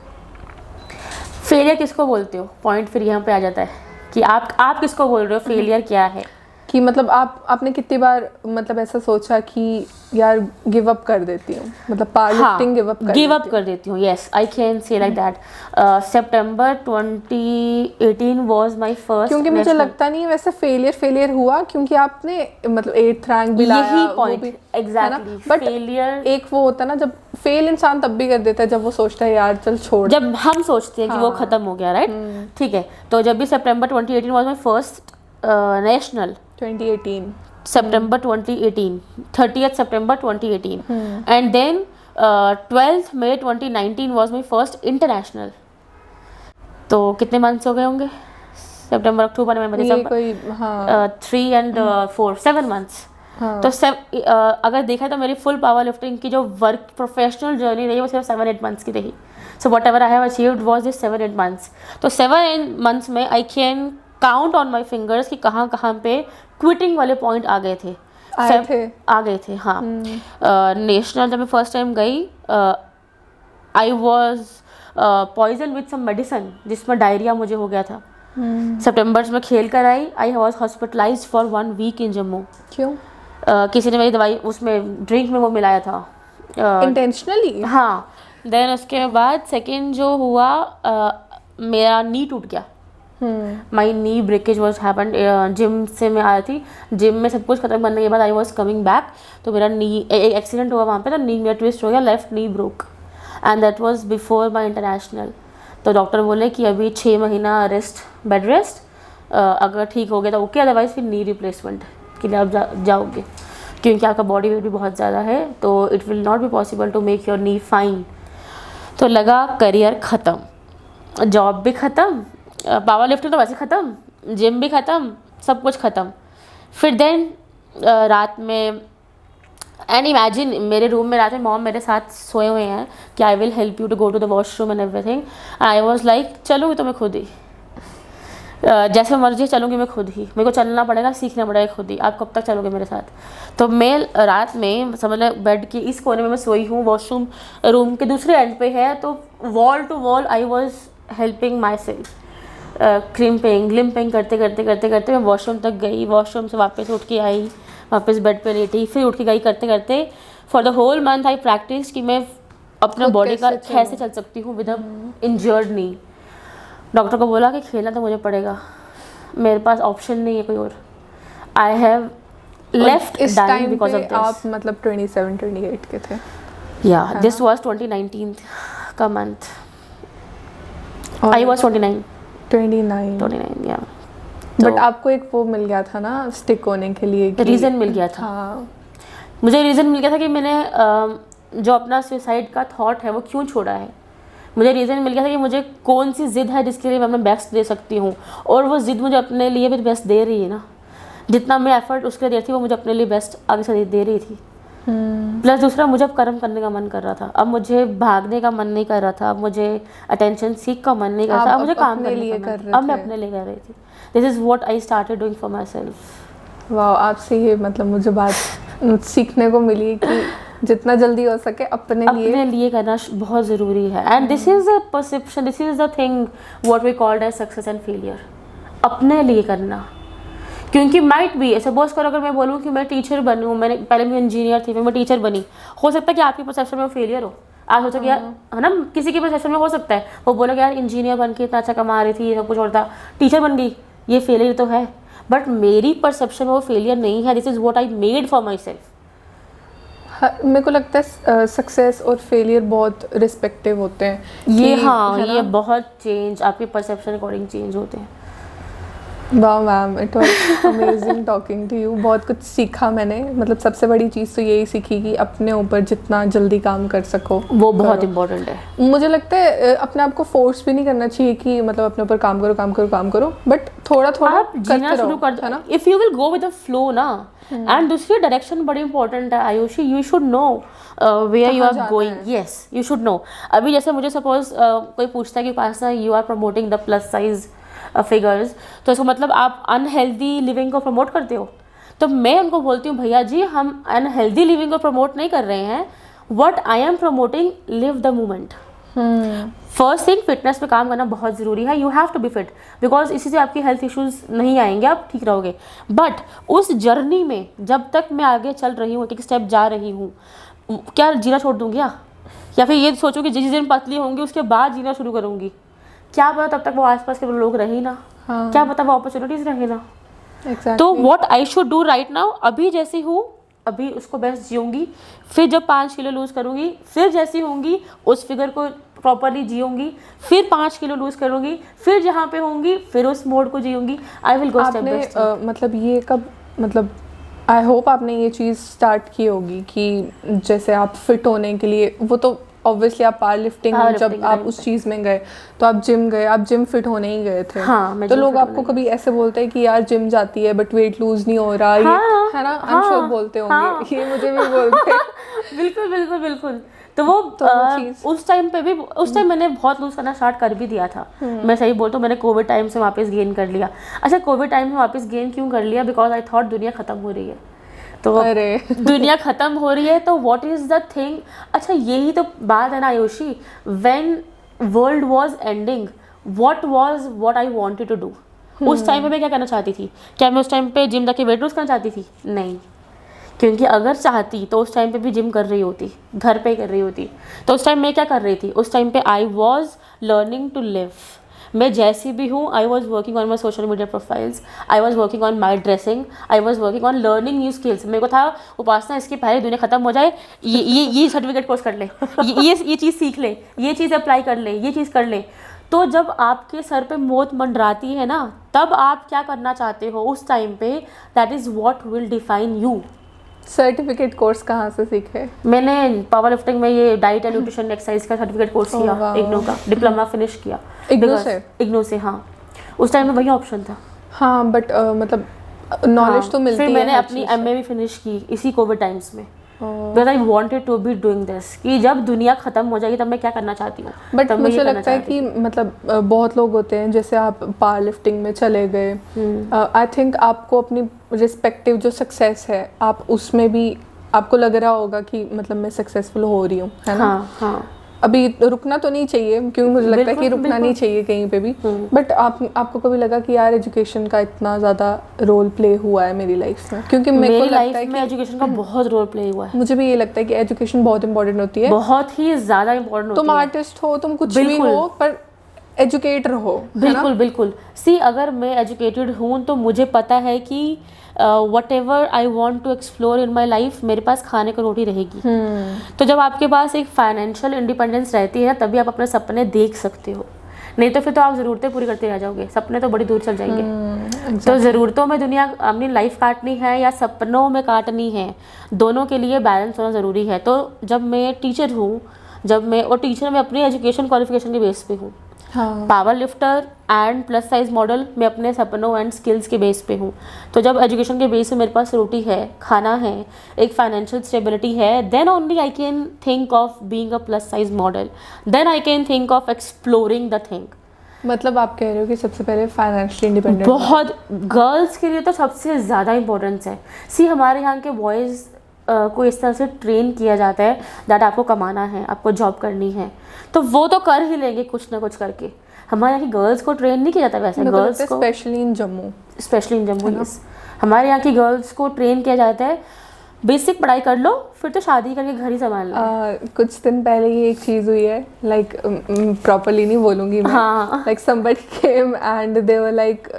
फेलियर किसको बोलते हो, पॉइंट फिर यहाँ पे आ जाता है कि आप किसको बोल रहे हो, फेलियर क्या है। कि मतलब आपने कितनी बार मतलब ऐसा सोचा कि यार गिव अप कर देती हूँ, मतलब पावर लिफ्टिंग गिव अप कर देती हूँ, yes I can say like that. September 2018 was my first, क्योंकि मुझे लगता नहीं है वैसे फेलियर हुआ, क्योंकि आपने मतलब 8th रैंक भी लाया, यही पॉइंट एग्जैक्टली। बट फेलियर एक वो होता है ना, जब फेल इंसान तब भी कर देता है जब वो सोचता है यार चल छोड़, जब हम सोचते हैं कि वो खत्म हो गया, राइट, ठीक है। तो जब भी सितंबर 2018 was my first national, 2018 September 2018, 30th September 2018, and then 12th May 2019 was my first international. तो कितने मंथ्स हो गए होंगे, सितंबर, अक्टूबर, नवंबर, दिसंबर, 3 and 4, 7 months। तो अगर देखा तो मेरी फुल पावर लिफ्टिंग की जो वर्क प्रोफेशनल जर्नी रही वो सिर्फ 7-8 months की रही। So what ever I have achieved was this 7-8 months। तो 7-8 months में I can count on my fingers कि कहाँ कहाँ पे क्विटिंग वाले पॉइंट आ गए थे, हाँ। नेशनल जब मैं फर्स्ट टाइम गई, I was poison with some medicine, जिसमें डायरिया मुझे हो गया था। सितंबर में खेल कर I was hospitalised for 1 week in Jammu. क्यों? किसी ने मेरी दवाई उसमें ड्रिंक में वो मिलाया था इंटेंशनली, हाँ। देन उसके बाद सेकेंड जो हुआ, मेरा नी टूट गया, माई नी ब्रेकेज वॉज हैपन। जिम से मैं आई थी, जिम में सब कुछ खत्म करने के बाद आई वॉज कमिंग बैक, तो मेरा नी एक एक्सीडेंट हुआ वहाँ पे, तो नी मेरा ट्विस्ट हो गया, left knee broke. And that was before my international. तो डॉक्टर बोले कि अभी 6 महीना रेस्ट, बेड रेस्ट, अगर ठीक हो गया तो ओके, अदरवाइज फिर नी रिप्लेसमेंट के लिए आप जाओगे, क्योंकि आपका बॉडी वेट भी बहुत ज़्यादा है, तो it will not be possible to make your knee fine. तो लगा करियर ख़त्म, जॉब भी ख़त्म, पावर लिफ्टिंग तो वैसे ख़त्म, जिम भी ख़त्म, सब कुछ ख़त्म। फिर देन रात में, एंड इमेजिन मेरे रूम में रात में मॉम मेरे साथ सोए हुए हैं कि I will help you to go to the washroom and everything. I was like चलूँगी तो मैं खुद ही, जैसे मर्जी चलूँगी मैं खुद ही, मेरे को चलना पड़ेगा, सीखना पड़ेगा खुद ही, आप कब तक चलोगे मेरे साथ। तो मैं रात में समझ लो बेड के इस कोने में मैं सोई हूँ, वॉशरूम रूम के दूसरे एंड पे है, तो wall to wall I was helping myself, crimping ग्लिम्पिंग करते करते करते करते मैं वॉशरूम तक गई, वॉशरूम से वापस उठ के आई, वापस बेड पे लेटी, फिर उठ के गई, करते करते for the whole month I practice कि मैं अपना बॉडी का कैसे चल सकती हूँ with a injured knee. Doctor को बोला कि खेलना तो मुझे पड़ेगा, मेरे पास ऑप्शन नहीं है कोई और, I have left dying because of this. आप मतलब 27-28 के थे? या दिस वाज 2019 का मंथ, आई वाज 29 या। बट आपको एक वो मिल गया था ना स्टिक होने के लिए, रीज़न मिल गया था। हाँ, मुझे रीज़न मिल गया था कि मैंने जो अपना सुसाइड का थॉट है वो क्यों छोड़ा है। मुझे रीज़न मिल गया था कि मुझे कौन सी ज़िद है जिसके लिए मैं अपना बेस्ट दे सकती हूँ, और वो ज़िद मुझे अपने लिए भी बेस्ट दे रही है ना। जितना मैं एफर्ट उसके लिए दे रही थी वो मुझे अपने लिए बेस्ट आगे से दे रही थी। प्लस दूसरा, मुझे अब कर्म करने का मन कर रहा था, अब मुझे भागने का मन नहीं कर रहा था, अब मुझे अटेंशन सीख का मन नहीं कर रहा था, अब मुझे काम करने का मन, अब मैं अपने लिए कर रही थी। This is what I started doing for my self. वाह, आपसे ये मतलब मुझे बात सीखने को मिली कि जितना जल्दी हो सके अपने लिए करना बहुत ज़रूरी है। And this is a perception, this is the thing what we called as success and failure, अपने लिए करना। क्योंकि माइट भी सपोज करो, अगर मैं बोलूँ कि मैं टीचर बनूँ, मैंने पहले मैं इंजीनियर थी, फिर मैं टीचर बनी, हो सकता है कि आपकी परसेप्शन में वो फेलियर हो। आप सोचो कि यार, है ना, किसी की परसेप्शन में हो सकता है वो बोले यार इंजीनियर बन के इतना अच्छा कमा रही थी, सब कुछ और था, टीचर बन गई, ये फेलियर तो है। बट मेरी परसेप्शन में वो फेलियर नहीं है, this is what I made for my self. मेरे को लगता है सक्सेस और फेलियर बहुत रिस्पेक्टिव होते हैं ये, हाँ, ये बहुत चेंज आपके परसेप्शन अकॉर्डिंग चेंज होते हैं। वाह ma'am, it was amazing talking to you. बहुत कुछ सीखा मैंने, मतलब सबसे बड़ी चीज़ तो यही सीखी कि अपने ऊपर जितना जल्दी काम कर सको वो बहुत इंपॉर्टेंट है। मुझे लगता है अपने आप को फोर्स भी नहीं करना चाहिए कि मतलब अपने ऊपर काम करो काम करो काम करो, बट थोड़ा थोड़ा आप जीना शुरू कर दो ना, if you will go with the flow ना। एंड दूसरी डायरेक्शन बड़ी इंपॉर्टेंट है Ayushi, you should know where you are going. Yes, you should know. अभी जैसे मुझे सपोज कोई पूछता है कि पास you are promoting the plus size figures, तो इसका मतलब आप अनहेल्दी लिविंग को प्रमोट करते हो। तो मैं उनको बोलती हूँ भैया जी, हम अनहेल्दी लिविंग को प्रमोट नहीं कर रहे हैं, what I am promoting, live the moment. First thing, fitness पे काम करना बहुत ज़रूरी है, you have to be fit, because इसी से आपकी हेल्थ इश्यूज नहीं आएंगे, आप ठीक रहोगे। बट उस जर्नी में जब तक मैं आगे चल रही हूँ, एक स्टेप जा रही हूँ, क्या जीना छोड़ दूँगी या फिर ये सोचूँ कि जिस दिन पतली होंगी उसके बाद जीना शुरू करूँगी? क्या पता तब तक वो आसपास के लोग रहे ना। हाँ। क्या पता वो अपॉर्चुनिटीज रहे ना। exactly. तो what I should do right now, अभी जैसी हूँ अभी उसको बेस्ट जीऊँगी, फिर जब 5 किलो लूज़ करूँगी, फिर जैसी होंगी उस फिगर को प्रॉपरली जीऊँगी, फिर 5 किलो लूज़ करूँगी, फिर जहाँ पे होंगी फिर उस मोड को जीऊँगी। I will go step by step. मतलब ये कब, मतलब आई होप आपने ये चीज़ स्टार्ट की होगी कि जैसे आप फिट होने के लिए, वो तो ऑब्वियसली आप पावर लिफ्टिंग जब आप उस चीज़ में गए तो आप जिम गए, आप जिम फिट होने ही गए थे। हाँ, तो लोग आपको कभी ऐसे बोलते हैं कि यार जिम जाती है बट वेट लूज नहीं हो रहा, हाँ, ये है ना, आई एम श्योर बोलते होंगे। हाँ, ये मुझे भी बोलते हैं। बिल्कुल बिल्कुल बिल्कुल। तो वो उस टाइम पे भी, उस टाइम मैंने बहुत लूज करना स्टार्ट कर भी दिया था। मैं सही बोलता हूँ, मैंने कोविड टाइम से वापस गेन कर लिया। अच्छा, कोविड टाइम में वापस गेन क्यों कर लिया? बिकॉज आई थॉट दुनिया ख़त्म हो रही है, तो दुनिया ख़त्म हो रही है तो व्हाट इज़ द थिंग। अच्छा, यही तो बात है ना Ayushi, when world was ending, what I wanted to do. उस टाइम पे मैं क्या करना चाहती थी? क्या मैं उस टाइम पे जिम जाके वेट लूज करना चाहती थी? नहीं, क्योंकि अगर चाहती तो उस टाइम पे भी जिम कर रही होती, घर पे कर रही होती। तो उस टाइम मैं क्या कर रही थी? उस टाइम पे I was learning to live. मैं जैसी भी हूँ, I was working on my social media profiles, I was working on my dressing, I was working on learning new skills. मेरे को था उपासना इसकी पहले दुनिया खत्म हो जाए, ये सर्टिफिकेट कोर्स कर ले, ये चीज़ सीख ले, ये चीज़ अप्लाई कर ले, ये चीज़ कर ले। तो जब आपके सर पे मौत मंडराती है ना, तब आप क्या करना चाहते हो उस टाइम पे, that is what will define you. Certificate course कहाँ से सीखे? मैंने पावर लिफ्टिंग में ये डाइट एंड न्यूट्रिशन एक्सरसाइज का सर्टिफिकेट कोर्स किया, इग्नू का डिप्लोमा फिनिश किया। इग्नू से हाँ, उस टाइम में वही ऑप्शन था। हाँ बट मतलब नॉलेज तो मिलती है। फिर मैंने अपनी एमए भी फिनिश की इसी कोविड टाइम्स में, because I wanted to be doing this, कि जब दुनिया खत्म हो जाएगी तब मैं क्या करना चाहती हूँ। बट मुझे लगता है कि मतलब बहुत लोग होते हैं, जैसे आप पावर लिफ्टिंग में चले गए, आई थिंक आपको अपनी रिस्पेक्टिव जो सक्सेस है, आप उसमें भी आपको लग रहा होगा कि मतलब मैं सक्सेसफुल हो रही हूँ, है ना? हाँ। अभी रुकना तो नहीं चाहिए, क्योंकि मुझे लगता है कि रुकना नहीं चाहिए कहीं पे भी। बट आपको कभी लगा कि यार एजुकेशन का इतना ज़्यादा रोल प्ले हुआ है मेरी लाइफ में? क्योंकि मेरे को लगता है कि एजुकेशन का बहुत रोल प्ले हुआ है। मुझे भी ये लगता है कि एजुकेशन बहुत इंपॉर्टेंट होती है, बहुत ही ज़्यादा इंपॉर्टेंट होती है। तुम आर्टिस्ट हो, तुम कुछ भी हो, पर एजुकेटर हो। बिल्कुल। सी, अगर मैं एजुकेटेड हूँ तो मुझे पता है कि whatever I want to explore in my life, मेरे पास खाने को रोटी रहेगी। तो जब आपके पास एक फाइनेंशियल इंडिपेंडेंस रहती है, तभी आप अपने सपने देख सकते हो। नहीं तो फिर तो आप ज़रूरतें पूरी करते रह जाओगे, सपने तो बड़ी दूर चल जाएंगे। तो ज़रूरतों में दुनिया अपनी लाइफ काटनी है या सपनों में काटनी है, दोनों के लिए बैलेंस होना ज़रूरी है। तो जब मैं टीचर हूँ, और टीचर मैं अपनी एजुकेशन क्वालिफिकेशन के बेस पे हूँ। Power lifter and plus size model मैं अपने सपनों एंड स्किल्स के बेस पे हूँ। तो जब एजुकेशन के बेस पे मेरे पास रोटी है, खाना है, एक फाइनेंशियल स्टेबिलिटी है, then only I can think of being a plus size model, then I can think of exploring the thing. मतलब आप कह रहे हो कि सबसे पहले फाइनेंशियली इंडिपेंडेंट बहुत, गर्ल्स के लिए तो सबसे ज़्यादा इंपॉर्टेंस है। सी, हमारे यहाँ के बॉयज़ को इस तरह से ट्रेन किया जाता है दैट आपको कमाना है, आपको जॉब करनी है, तो वो तो कर ही लेंगे कुछ ना कुछ करके। हमारे यहाँ की गर्ल्स को ट्रेन नहीं किया जाता वैसे। गर्ल्स को स्पेशली इन जम्मू यस, हमारे यहाँ की गर्ल्स को ट्रेन किया जाता है बेसिक पढ़ाई कर लो, फिर तो शादी करके घर ही संभाल लो। कुछ दिन पहले ही एक चीज़ हुई है, लाइक प्रॉपरली नहीं बोलूँगी मैं, like somebody came and they were like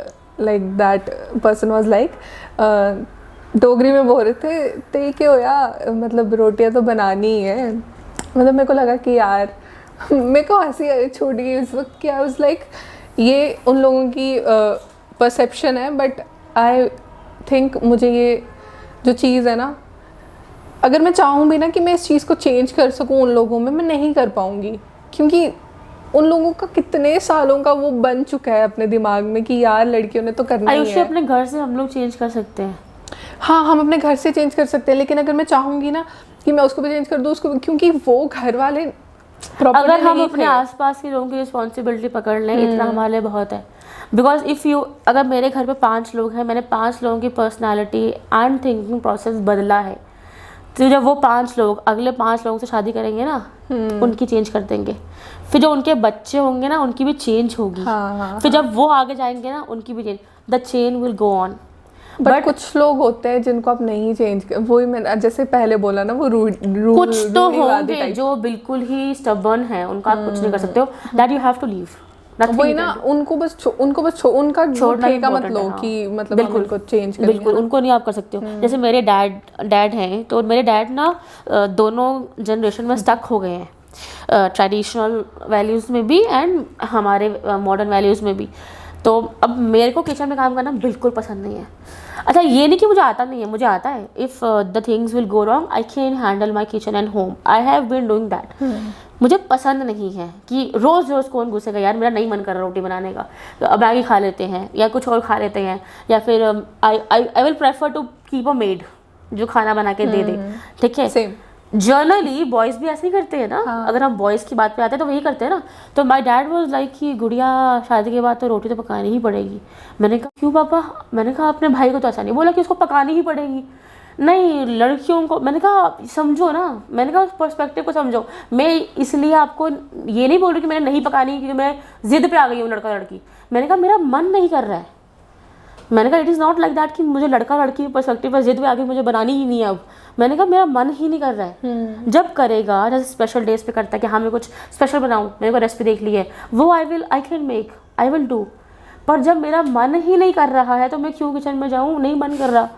that person was like Dogri में बोल रहे थे, ते के हो या मतलब रोटियां तो बनानी ही है। मतलब मेरे को लगा कि यार, मेरे को हंसी छूट गई उस वक्त कि आई वाज लाइक, ये उन लोगों की परसेप्शन है, बट आई थिंक मुझे ये जो चीज़ है ना, अगर मैं चाहूँ भी ना कि मैं इस चीज़ को चेंज कर सकूँ उन लोगों में, मैं नहीं कर पाऊँगी, क्योंकि उन लोगों का कितने सालों का वो बन चुका है अपने दिमाग में कि यार लड़कियों ने तो करना ही है। अपने घर से हम लोग चेंज कर सकते हैं। हाँ, हम अपने घर से चेंज कर सकते हैं, लेकिन अगर मैं चाहूँगी ना कि मैं उसको भी चेंज कर दूँ, उसको, क्योंकि वो घर वाले अगर हम अपने आसपास के लोगों की रिस्पॉन्सिबिलिटी पकड़ लें, इतना हमारे लिए बहुत है। बिकॉज इफ़ यू, अगर मेरे घर पे 5 लोग हैं, मैंने 5 लोगों की पर्सनालिटी एंड थिंकिंग प्रोसेस बदला है, तो जब वो 5 लोग अगले 5 लोगों से शादी करेंगे ना, उनकी चेंज कर देंगे। फिर जो उनके बच्चे होंगे ना, उनकी भी चेंज होगी। फिर जब वो आगे जाएंगे ना, उनकी भी change, the chain will go on. But कुछ लोग होते हैं जिनको आप नहीं चेंज कर, वही मैं जैसे पहले बोला ना, वो कुछ तो होंगे जो बिल्कुल ही स्टबर्न है, उनका आप कुछ नहीं कर सकते हो, that you have to leave. वही ना, उनको बस उनका छोड़ने का मतलब कि मतलब हम उनको चेंज करेंगे। बिल्कुल, उनको नहीं आप कर सकते हो। जैसे मेरे डैड हैं, तो मेरे डैड ना दोनों जनरेशन में स्टक हो गए हैं, ट्रेडिशनल वैल्यूज़ में भी एंड हमारे मॉडर्न वैल्यूज़ में भी। तो अब मेरे को किचन में काम करना बिल्कुल पसंद नहीं है। अच्छा, ये नहीं कि मुझे आता नहीं है, मुझे आता है। If the things will go wrong, I can handle my kitchen and home, I have been doing that. मुझे पसंद नहीं है कि रोज़ रोज़ कौन घुसेगा, यार मेरा नहीं मन कर रहा रोटी बनाने का, तो अब मैगी खा लेते हैं या कुछ और खा लेते हैं, या फिर I will prefer to keep a maid जो खाना बना के दे दे। ठीक है, जनरली बॉयज़ भी ऐसे ही करते हैं ना। अगर हम बॉयज़ की बात पे आते हैं तो वही करते हैं ना। तो माई डैड वॉज लाइक कि गुड़िया शादी के बाद तो रोटी तो पकानी ही पड़ेगी। मैंने कहा क्यों पापा? मैंने कहा अपने भाई को तो ऐसा नहीं बोला कि उसको पकानी ही पड़ेगी, नहीं लड़कियों को। मैंने कहा समझो ना, मैंने कहा उस पर्सपेक्टिव को समझो। मैं इसलिए आपको ये नहीं बोल रही कि मैंने नहीं पकानी क्योंकि मैं जिद पे आ गई हूँ लड़का लड़की। मैंने कहा मेरा मन नहीं कर रहा है, मैंने कहा it is not like that कि मुझे लड़का लड़की पर्सपेक्टिव पर जिद में आगे मुझे बनानी ही नहीं है अब। मैंने कहा मेरा मन ही नहीं कर रहा है। जब करेगा, जैसे स्पेशल डेज पे करता है कि हाँ मैं कुछ स्पेशल बनाऊँ, मेरे को रेसिपी देख ली है, वो आई विल डू। पर जब मेरा मन ही नहीं कर रहा है तो मैं क्यों किचन में जाऊँ? नहीं मन कर रहा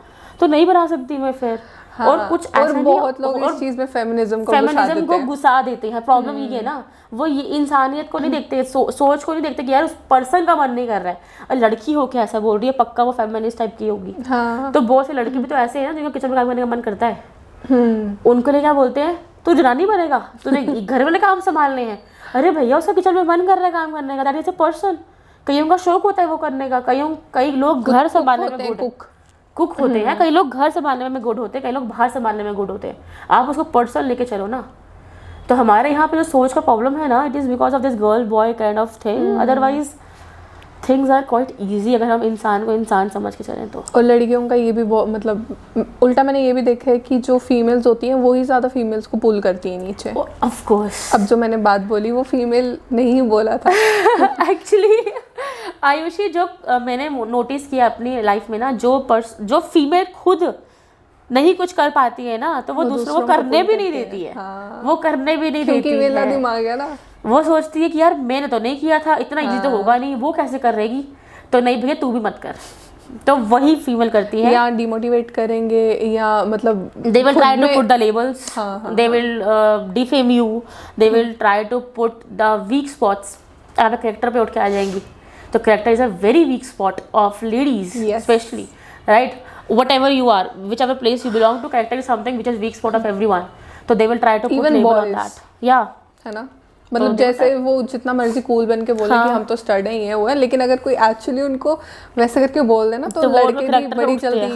तो नहीं बना सकती मैं फिर। हाँ, और कुछ और ऐसा बहुत लोग और इस चीज में फेमिनिज्म को घुसा देते हैं। प्रॉब्लम ये है ना, वो ये इंसानियत को नहीं देखते, सोच को नहीं देखते कि यार उस पर्सन का मन नहीं कर रहा है। और लड़की हो के ऐसा बोल रही है, पक्का वो फेमिनिस्ट टाइप की होगी। हाँ। तो बहुत से लड़की भी तो ऐसे है ना जिनको किचन में काम करने का मन करता है। उनको लिए क्या बोलते हैं, तू जनानी बनेगा, तूने घर वाले काम संभालने हैं। अरे भैया उसका किचन में मन कर रहा है काम करने का, दैट इज अ पर्सन। कईयों का शौक होता है वो करने का, कई लोग घर संभालने में कुक होते हैं, कई लोग घर संभालने में गुड होते हैं, कई लोग बाहर संभालने में गुड होते हैं। आप उसको पर्सन लेके चलो ना। तो हमारे यहाँ पे जो सोच का प्रॉब्लम है ना, it is because of this girl boy kind of thing. Otherwise things are quite easy अगर हम इंसान को इंसान समझ के चलें तो। और लड़कियों का ये भी बहुत मतलब उल्टा मैंने ये भी देखा है कि जो फीमेल्स होती हैं वही ज़्यादा फीमेल्स को पुल करती हैं नीचे। Of course. अब जो मैंने बात बोली वो फीमेल नहीं बोला था एक्चुअली आयुषी, जो मैंने नोटिस किया अपनी लाइफ में ना, जो फीमेल खुद नहीं कुछ कर पाती है ना, तो वो दूसरों को करने भी नहीं देती है। हाँ। वो करने भी नहीं देती क्योंकि मेरा दिमाग है ना, वो सोचती है कि यार मैंने तो नहीं किया था, इतना इजी तो होगा नहीं, वो कैसे कर रहेगी, तो नहीं भैया तू भी मत कर। तो वही फीमेल करती है, या डिमोटिवेट करेंगे, या मतलब they will try to put the labels, हाँ, they will defame you, they will try to put the weak spots। आप कैरेक्टर पे उठ के आ जाएंगी, तो character is a very weak spot of ladies specially, right? whatever you are, whichever place you belong to, character is something which is weak spot of everyone, so they will try to put label on that। yeah, है ना, मतलब जैसे वो जितना मर्जी cool बन के बोले कि हम तो स्टड ही है वो है, लेकिन अगर कोई एक्चुअली उनको वैसे करके बोल दे ना तो लड़के भी बड़ी जल्दी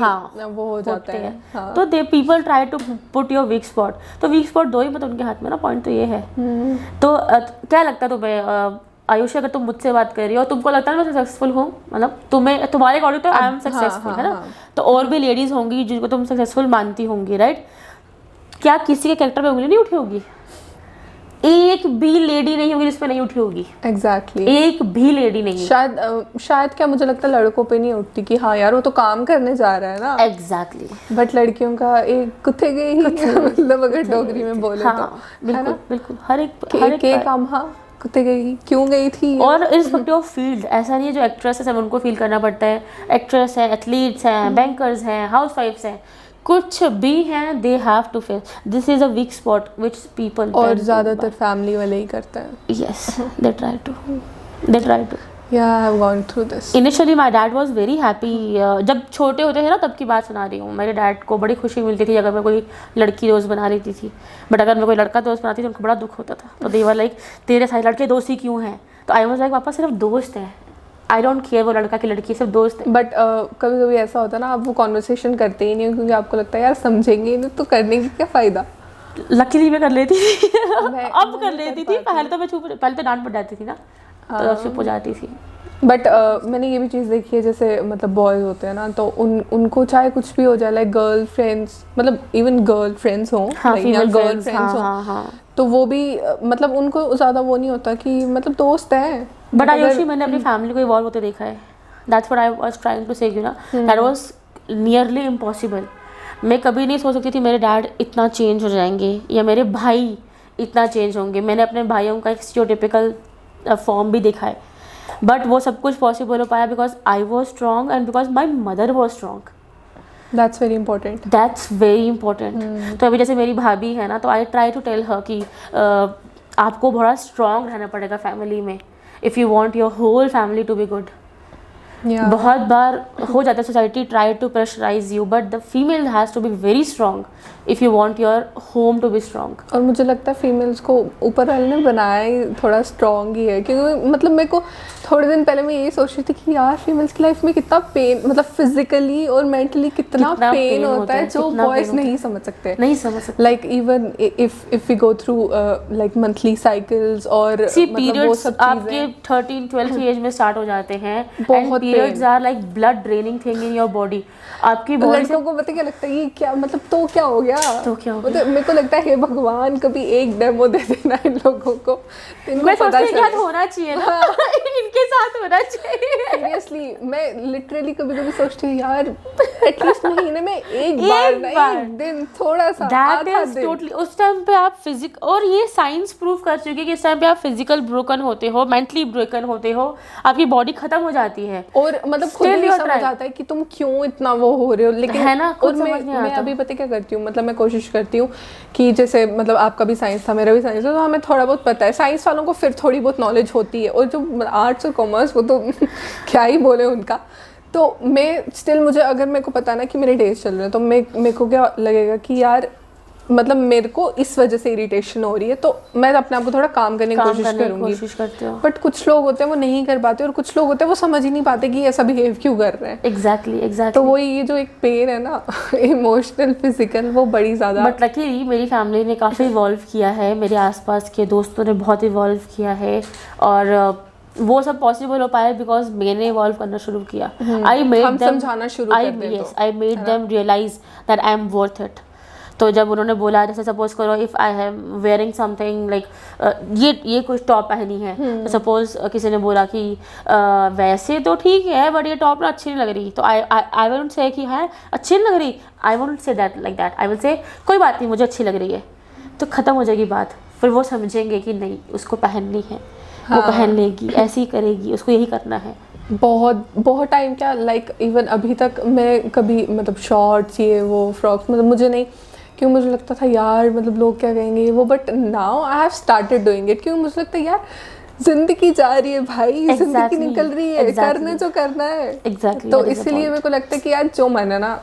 वो हो जाते हैं। तो they people try to put your weak spot. तो वीक स्पॉट दो ही मत उनके हाथ में ना, पॉइंट तो ये है। तो क्या लगता है तुम्हें आयुषी, अगर तुम मुझसे बात कर रही हो, तुमको लगता है मैं सक्सेसफुल हूँ, मतलब तुम्हारे अकॉर्डिंग तो आई एम सक्सेसफुल, है ना? तो और भी लेडीज होंगी जिनको तुम सक्सेसफुल मानती होंगी, राइट? क्या किसी के कैरेक्टर पे उंगली नहीं उठी होगी? एक भी लेडी नहीं होगी जिसपे नहीं उठी होगी। एग्जैक्टली एक भी लेडी नहीं। शायद क्या मुझे लगता है लड़कों पे नहीं उठती कि हाँ यार वो तो काम करने जा रहा है ना। एग्जैक्टली। बट लड़कियों का एक कुत्ते गई ही मतलब अगर डोगरी में बोले तो बिल्कुल बिल्कुल हर एक काम, हाँ कुत्ते गई, क्यों गई थी। और इर्रिस्पेक्टिव ऑफ फील्ड, ऐसा नहीं है जो एक्ट्रेसेस हैं उनको फील करना पड़ता है। एक्ट्रेस हैं, एथलीट्स हैं, बैंकर्स हैं, हाउसवाइफ्स हैं, कुछ भी हैं, they have to face this is a weak spot which people, और ज़्यादातर फैमिली वाले ही करते हैं। Yes, they try to Yeah, I have gone through this. Initially my dad was very happy। जब छोटे होते थे ना तब की बात सुना रही हूँ। मेरे डैड को बड़ी खुशी मिलती थी अगर मैं कोई लड़की दोस्त बना लेती थी, बट अगर मैं कोई लड़का दोस्त बनाती थी उनको बड़ा दुख होता था। तो they were like तेरे सारे लड़के दोस्त ही क्यों हैं? तो I was like पापा सिर्फ दोस्त हैं, आई डोंट केयर वो लड़का की लड़की, सिर्फ दोस्त है। बट कभी कभी ऐसा होता है ना, आप वो कॉन्वर्सेशन करते ही नहीं हो क्योंकि आपको लगता है यार समझेंगे नहीं तो करने की क्या फ़ायदा। लकीली मैं कर लेती थी अब कर लेती थी, पहले तो मैं पहले तो डांट पड़ जाती थी ना, तो चुप हो जाती थी। बट मैंने ये भी चीज़ देखी है, जैसे मतलब बॉयज़ होते हैं ना तो उनको चाहे कुछ भी हो जाए, लाइक गर्ल फ्रेंड्स, मतलब इवन गर्ल फ्रेंड्स हों, गर्ल फ्रेंड्स हों, तो वो भी मतलब उनको ज़्यादा वो नहीं होता कि मतलब दोस्त हैं। बट आयुषी मैंने अपनी फैमिली को इवॉल्व होते देखा है, that's what I was trying to say, you know, that was nearly impossible. मैं कभी नहीं सोच सकती थी मेरे डैड इतना चेंज हो जाएंगे या मेरे भाई इतना चेंज होंगे। मैंने अपने भाइयों का एक स्टीरियोटाइपिकल फॉर्म भी देखा है, बट वो सब कुछ पॉसिबल हो पाया because I was strong and because my mother was strong. That's very important. That's very important. तो अभी जैसे मेरी भाभी है ना, तो I try to tell her कि आपको बड़ा स्ट्रॉन्ग रहना पड़ेगा फैमिली में if you want your whole family to be good. बहुत बार हो जाता है society try to pressurise you, but the female has to be very strong if you want your home to be strong. और मुझे लगता है फीमेल्स को ऊपर वाले ने बनाया ही थोड़ा स्ट्रॉन्ग ही है, क्योंकि मतलब मेरे को थोड़े दिन पहले मैं यही सोच रही थी कि यार फीमेल्स की लाइफ में कितना पेन, मतलब फिजिकली और मेंटली कितना पेन होता है जो बॉयज नहीं समझ सकते। Like even if we go through like monthly cycles और पीरियड्स आपके 13-12 की एज में स्टार्ट हो जाते हैं, बहुत periods are like blood draining thing in your body. आपकी बॉडी से लड़कों को पता क्या लगता है, ये क्या मतलब, तो क्या हो गया, तो क्या हो गया? मतलब मेरे को लगता है हे भगवान कभी एक डेमो दे देना इन लोगों को, इनको मैं पता सोचती हूँ चले। होना चाहिए ना इनके साथ होना चाहिए। सीरियसली मैं लिटरली कभी कभी सोचती हूँ यार एटलीस्ट महीने में एक बार ना, बार। एक दिन थोड़ा सा That आधा is दिन। totally, उस टाइम पे आप फिजिक, और ये साइंस प्रूव कर चुकी है कि इस टाइम पे आप फिजिकल ब्रोकन होते हो, मेंटली ब्रोकन होते हो, आपकी बॉडी खत्म हो जाती है। और मतलब खुद Still नहीं you're समझ trying. आता है कि तुम क्यों इतना वो हो रहे हो, लेकिन है ना, खुद और समझ नहीं मैं आता। अभी पता क्या करती हूँ, मतलब मैं कोशिश करती हूँ कि जैसे मतलब आपका भी साइंस था, मेरा भी साइंस था, तो हमें थोड़ा बहुत पता है, साइंस वालों को फिर थोड़ी बहुत नॉलेज होती है, और जो आर्ट्स और कॉमर्स वो तो क्या ही बोले उनका। तो मैं स्टिल, मुझे अगर मेरे को पता ना कि मेरे डेज चल रहे हैं, तो मेरे को क्या लगेगा कि यार मतलब मेरे को इस वजह से इरिटेशन हो रही है, तो मैं अपने आप को थोड़ा काम करने की कोशिश करूंगी। कोशिश करते हो। बट कुछ लोग होते हैं वो नहीं कर पाते, और कुछ लोग होते हैं वो समझ ही नहीं पाते कि ऐसा बिहेव क्यों कर रहे हैं। एग्जैक्टली तो वो ये जो एक पेन है ना इमोशनल फिजिकल, वो बड़ी ज़्यादा। बट लकीली मेरी फैमिली ने काफ़ी इवॉल्व किया है, मेरे आसपास के दोस्तों ने बहुत इवॉल्व किया है, और वो सब पॉसिबल हो पाया बिकॉज मैंने इवॉल्व करना शुरू किया। आई मेड हम देम समझाना शुरू कर दें तो। I made them realise that I am worth it. तो जब उन्होंने बोला, जैसे सपोज करो if I am wearing something like ये कुछ टॉप पहनी है, तो सपोज किसी ने बोला कि वैसे तो ठीक है बट ये टॉप ना अच्छी नहीं लग रही, तो आई वोंट से कि है अच्छी नहीं लग रही, I won't say that like that, I will से कोई बात नहीं मुझे अच्छी लग रही है, तो ख़त्म हो जाएगी बात। फिर वो समझेंगे कि नहीं उसको पहननी है, वो पहन लेगी, ऐसे ही करेगी, उसको यही करना है। बहुत बहुत टाइम क्या, लाइक इवन अभी तक मैं कभी मतलब शॉर्ट्स ये वो फ्रॉक्स मतलब मुझे नहीं, क्यों मुझे लगता था यार मतलब लोग क्या कहेंगे वो, but now I have started doing it, क्यों मुझे लगता है यार जिंदगी जा रही है भाई, जिंदगी निकल रही है, करने जो करना है। तो इसीलिए मेरे को लगता है कि यार जो मन है ना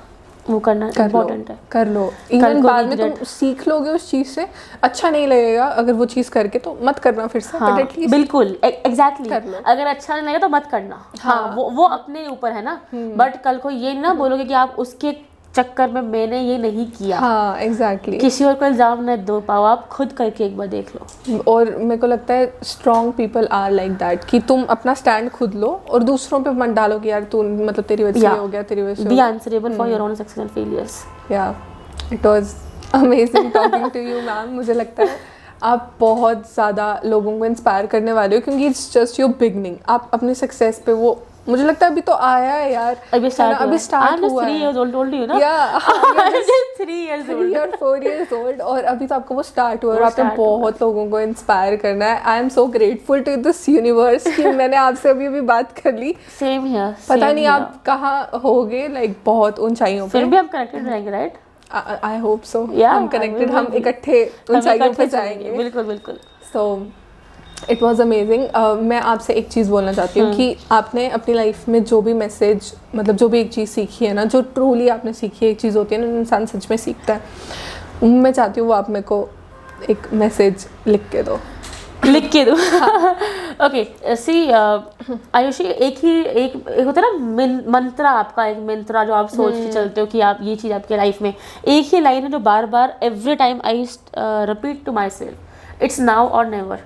वो करना इम्पोर्टेंट है, कर लो। इवन बाद में तुम सीख लोगे उस चीज़ से, अच्छा नहीं लगेगा अगर वो चीज़ करके, तो मत करना फिर से। हाँ, बिल्कुल एग्जैक्टली अगर अच्छा नहीं लगेगा तो मत करना। हाँ, वो अपने ऊपर है ना, बट कल को ये ना बोलोगे कि आप उसके चक्कर में मैंने ये नहीं किया। हाँ एग्जैक्टली, किसी और को इल्जाम न दो पाओ, आप खुद करके एक बार देख लो। और मेरे को लगता है strong people are like that, कि तुम अपना स्टैंड खुद लो और दूसरों पे मत डालो कि यार तू मतलब तेरी वजह से हो गया, तेरी वजह से be answerable for your own success and failures. या it was amazing talking to you ma'am. मुझे लगता है आप बहुत ज़्यादा लोगों को इंस्पायर करने वाले हो, क्योंकि इट्स जस्ट योर बिगनिंग। आप अपने सक्सेस पे वो, मुझे लगता है अभी तो आया है यार, अभी स्टार्ट हुआ है। 3 years old, told you ना? Yeah, just 3 years old. 3 or 4 years old, और अभी तो आपको वो स्टार्ट हुआ, और आपने बहुत लोगों को इंस्पायर करना है। I am so grateful to this universe कि मैंने आपसे अभी बात कर ली। Same here. पता नहीं आप कहाँ होगे, लाइक बहुत ऊंचाइयों पे। फिर भी हम कनेक्टेड रहेंगे, right? I hope so. Yeah, हम कनेक्टेड, हम इकट्ठे ऊंचाइयों पे जाएंगे। बिल्कुल बिल्कुल। So it was amazing. मैं आपसे एक चीज़ बोलना चाहती हूँ कि आपने अपनी लाइफ में जो भी मैसेज, मतलब जो भी एक चीज़ सीखी है ना, जो ट्रूली आपने सीखी है, एक चीज़ होती है ना इंसान सच में सीखता है, मैं चाहती हूँ वो आप मेरे को एक मैसेज लिख के दो। लिख के दो। ओके सी आयुषी, एक होता है ना मंत्रा, आपका एक मंत्रा जो आप सोच के चलते हो कि आप ये चीज़ आपके लाइफ में, एक ही लाइन है जो बार बार every time I repeat to myself, it's now or never.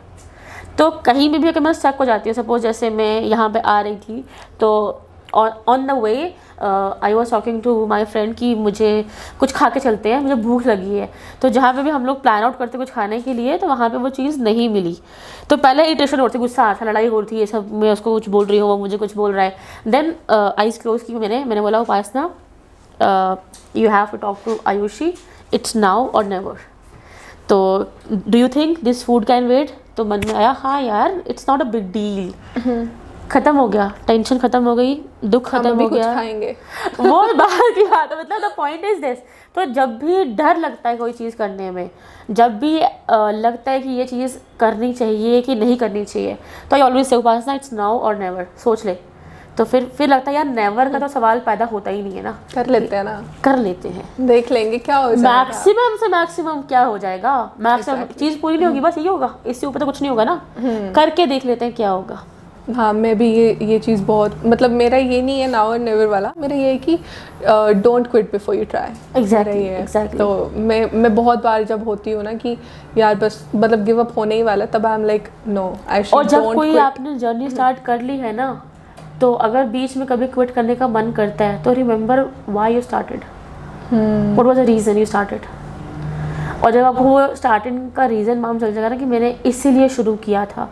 तो कहीं भी अगर मैं स्टक हो जाती हूँ, सपोज जैसे मैं यहाँ पे आ रही थी, तो on the way I was talking to my friend कि मुझे कुछ खा के चलते हैं, मुझे भूख लगी है। तो जहाँ पे भी हम लोग प्लान आउट करते कुछ खाने के लिए, तो वहाँ पे वो चीज़ नहीं मिली, तो पहले इरिटेशन होती, गुस्सा आता, लड़ाई हो रही थी, ये सब, मैं उसको कुछ बोल रही हूँ, वो मुझे कुछ बोल रहा है। देन आइज क्लोज की मैंने बोला Upasana, you have to talk to Ayushi, it's now or never. तो do you think this food can wait? तो मन में आया हाँ यार, it's not a big deal. खत्म हो गया, टेंशन खत्म हो गई, दुख खत्म हो गया, खाएंगे। वो बाहर की बात है, मतलब द पॉइंट इज दिस। तो जब भी डर लगता है कोई चीज़ करने में, जब भी लगता है कि ये चीज़ करनी चाहिए कि नहीं करनी चाहिए, तो I always say Upasana, it's now or never, सोच ले। तो फिर लगता है यार नेवर का तो सवाल पैदा होता ही नहीं है ना, कर लेते हैं, देख लेंगे क्या हो जाएगा, मैक्सिमम से मैक्सिमम क्या हो जाएगा, मैक्सिमम चीज़ पूरी नहीं होगी, बस ये होगा, इससे ऊपर तो कुछ नहीं होगा ना, करके देख लेते हैं क्या होगा। हाँ, मैं भी ये चीज़ बहुत, मतलब मेरा ये नहीं है नाउ और नेवर वाला, मेरा ये है कि don't quit before you try. Exactly. तो मैं बहुत बार जब होती हूँ ना कि यार बस मतलब गिव अप होने ही वाला, तब I am like no, I should. और जब कोई आपने जर्नी स्टार्ट कर ली है ना, तो अगर बीच में कभी क्विट करने का मन करता है तो remember why you started, what was the reason you started. और जब आपको वो स्टार्टिंग का रीज़न मालूम चल जाएगा ना कि मैंने इसीलिए शुरू किया था,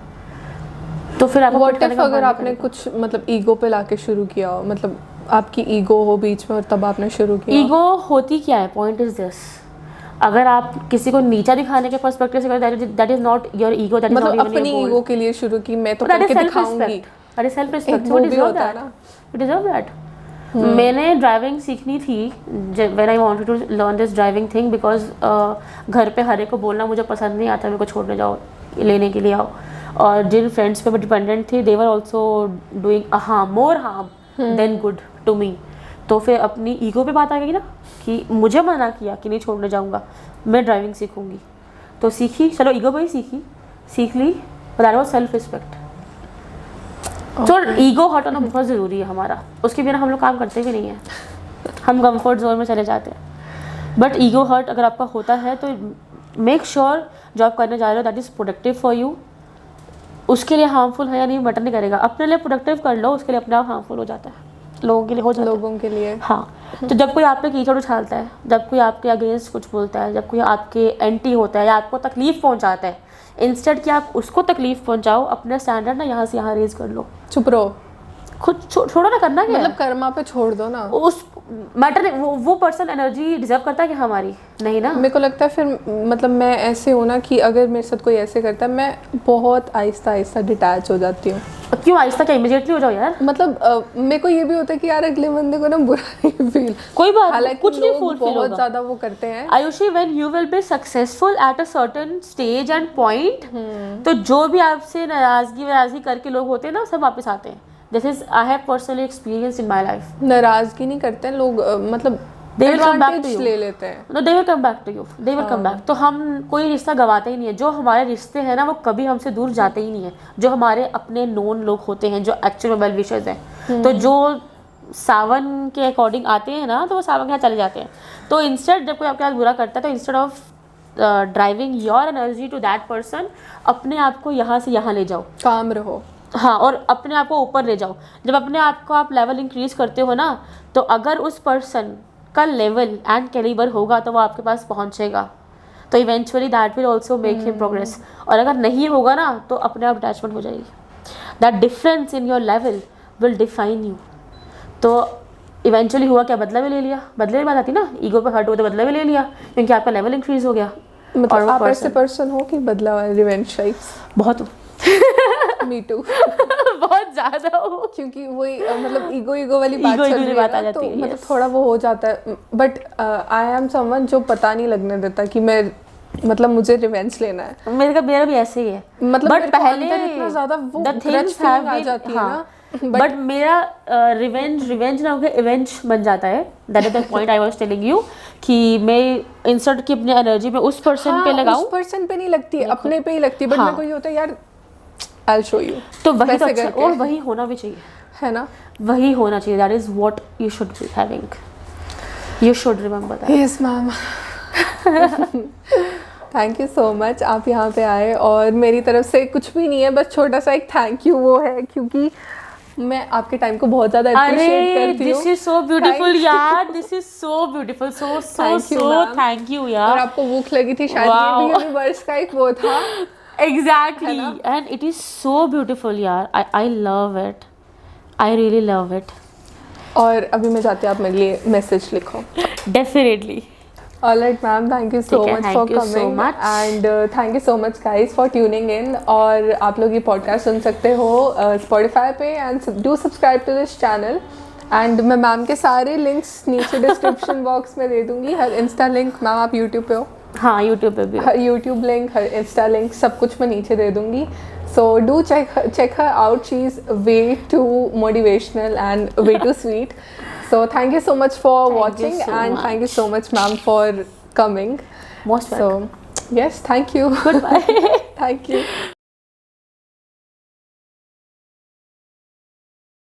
तो फिर आपको व्हाट इफ अगर आपने कुछ मतलब ईगो पे लाके शुरू किया हो, मतलब आपकी ईगो हो बीच में और तब आपने शुरू किया। ईगो होती क्या है, पॉइंट इज दिस, अगर आप किसी को नीचा दिखाने के पर्सपेक्टिव से करें, that is not your ego, that is not मतलब अपनी ईगो के लिए शुरू की, मैं तो करके दिखाऊंगी, दैट इज सेल्फ रिस्पेक्ट, वो भी होता है ना, यू डिजर्व दैट। मैंने ड्राइविंग सीखनी थी when I wanted to learn this driving thing, because घर पे हर एक को बोलना मुझे पसंद नहीं आता, मेरे को छोड़ने जाओ, लेने के लिए आओ। और जिन फ्रेंड्स पे मैं डिपेंडेंट थी, they were also doing more harm than good to me. तो फिर अपनी ईगो पे बात आ गई ना कि मुझे मना किया कि नहीं छोड़ने जाऊंगा, मैं ड्राइविंग सीखूंगी, तो सीखी, चलो ईगो पे ही सीख ली, दैट वाज सेल्फ रिस्पेक्ट। तो ईगो हटाना बहुत ज़रूरी है हमारा, उसके बिना हम लोग काम करते भी नहीं हैं, हम कंफर्ट जोन में चले जाते हैं। बट ईगो हर्ट अगर आपका होता है तो मेक श्योर जो आप करने जा रहे हो that is productive for you. उसके लिए हार्मफुल है या नहीं मैटर नहीं करेगा, अपने लिए प्रोडक्टिव कर लो, उसके लिए अपने आप हार्मफुल हो जाता है, लोगों के लिए हो जाता है। लोगों के लिए हाँ, तो जब कोई आप पे कीचड़ उछालता है, जब कोई आपके अगेंस्ट कुछ बोलता है, जब कोई आपके एंटी होता है या आपको तकलीफ पहुंचाता है, इंस्टेड कि आप उसको तकलीफ पहुंचाओ, अपने स्टैंडर्ड ना यहाँ से यहाँ रेज कर लो, चुप रहो, खुद छोड़ो ना, करना क्या मतलब कर्मा पे छोड़ दो ना। उस मैटर वो पर्सन एनर्जी डिजर्व करता है कि हमारी नहीं ना। मेरे को लगता है फिर मतलब मैं ऐसे हूँ ना कि अगर मेरे साथ कोई ऐसे करता है, मैं बहुत आहिस्ता आहिस्ता डिटैच हो जाती हूँ। क्यों आहिस्ता, क्या इमीडिएटली हो जाओ यार। मतलब मेरे को ये भी होता है कि यार अगले बंदे को ना बुरा नहीं फील, कोई बात नहीं, हालांकि कुछ नहीं लोग फील बहुत ज्यादा वो करते हैं। Ayushi, when you will be successful at a certain stage and point, तो जो भी आपसे नाराजगी करके लोग होते हैं ना, सब वापस आते हैं। This is I have personally experience in my life. नाराजगी नहीं करते हैं लोग, मतलब They will come back to you. ले लेते हैं। No, they will come back to you. They will come back. तो हम कोई रिश्ता गवाते ही नहीं है, जो हमारे रिश्ते हैं ना वो कभी हमसे दूर जाते ही नहीं है, जो हमारे अपने नोन लोग होते हैं, जो एक्चुअल में वेल विशर्स हैं। तो जो सावन के अकॉर्डिंग आते हैं ना, तो वो सावन के यहाँ चले जाते हैं। तो इंस्टेड जब कोई आपके साथ बुरा करता है, तो instead of driving your energy to that person, अपने आप को यहाँ से यहाँ ले जाओ, काम रहो। हाँ, और अपने आप को ऊपर ले जाओ। जब अपने आप को आप लेवल इंक्रीज करते हो ना, तो अगर उस पर्सन का लेवल एंड कैलिबर होगा तो वो आपके पास पहुंचेगा, तो eventually that will also make him progress. और अगर नहीं होगा ना, तो अपने आप अटैचमेंट हो जाएगी। That difference in your level will define you. तो इवेंचुअली हुआ क्या, बदला भी ले लिया, बदले की बात आती ना, ईगो पे हर्ट हुआ तो बदला भी ले लिया, क्योंकि आपका लेवल इंक्रीज हो गया। मतलब आप ऐसे पर्सन हो कि बदला हुआ रिवेंज टाइप्स? बहुत मी टू बहुत ज्यादा हो, क्योंकि वही मतलब ईगो वाली बात चल रही है आ ना, तो जाती है, मतलब थोड़ा वो हो जाता है। बट आई एम समवन जो पता नहीं लगने देता कि मैं मतलब मुझे रिवेंज लेना है। मेरा भी ऐसे ही है, मतलब बट पहले इतना ज्यादा वो ग्रज फीलिंग आ जाती है ना, बट मेरा रिवेंज ना होकर इवेंज बन जाता है। That is the point I was telling you, कि मैं इंसर्ट की अपनी एनर्जी में उस पर्सन पे लगाऊं, उस पर्सन पे नहीं लगती, अपने पे ही लगती है। बट मेरे को ये होता है यार I'll show you, तो वही तो अच्छा, और वही होना भी चाहिए, है ना, वही होना चाहिए। That is what you should be having, you should remember that. Yes ma'am. Thank you so much, आप यहाँ पे आए, और मेरी तरफ से कुछ भी नहीं है, बस छोटा सा एक थैंक यू वो है, क्योंकि मैं आपके टाइम को बहुत ज्यादा अप्रिशिएट करती हूँ। दिस इज सो ब्यूटीफुल यार, this is so beautiful, so thank you यार। और आपको भूख लगी थी शायद, ये भी यूनिवर्स का एक वो था। Exactly, and it is so beautiful यार, I love it, I really love it. और अभी मैं चाहती हूँ आप मेरे लिए मैसेज लिखो। Definitely. Alright ma'am, thank you so much for coming, and thank you so much guys for tuning in. और आप लोग ये podcast सुन सकते हो Spotify पे, and do subscribe to this channel. And मैं मैम के सारे लिंक्स नीचे डिस्क्रिप्शन बॉक्स में दे दूंगी, हर इंस्टा लिंक, मैम आप यूट्यूब पे हो? हाँ, यूट्यूब पे भी, हर यूट्यूब लिंक, हर इंस्टा लिंक, सब कुछ मैं नीचे दे दूंगी। So do check her out, she is way too motivational and way too sweet. So thank you so much for watching, and thank you so much ma'am for coming. Most welcome. So yes, thank you. Goodbye. Thank you.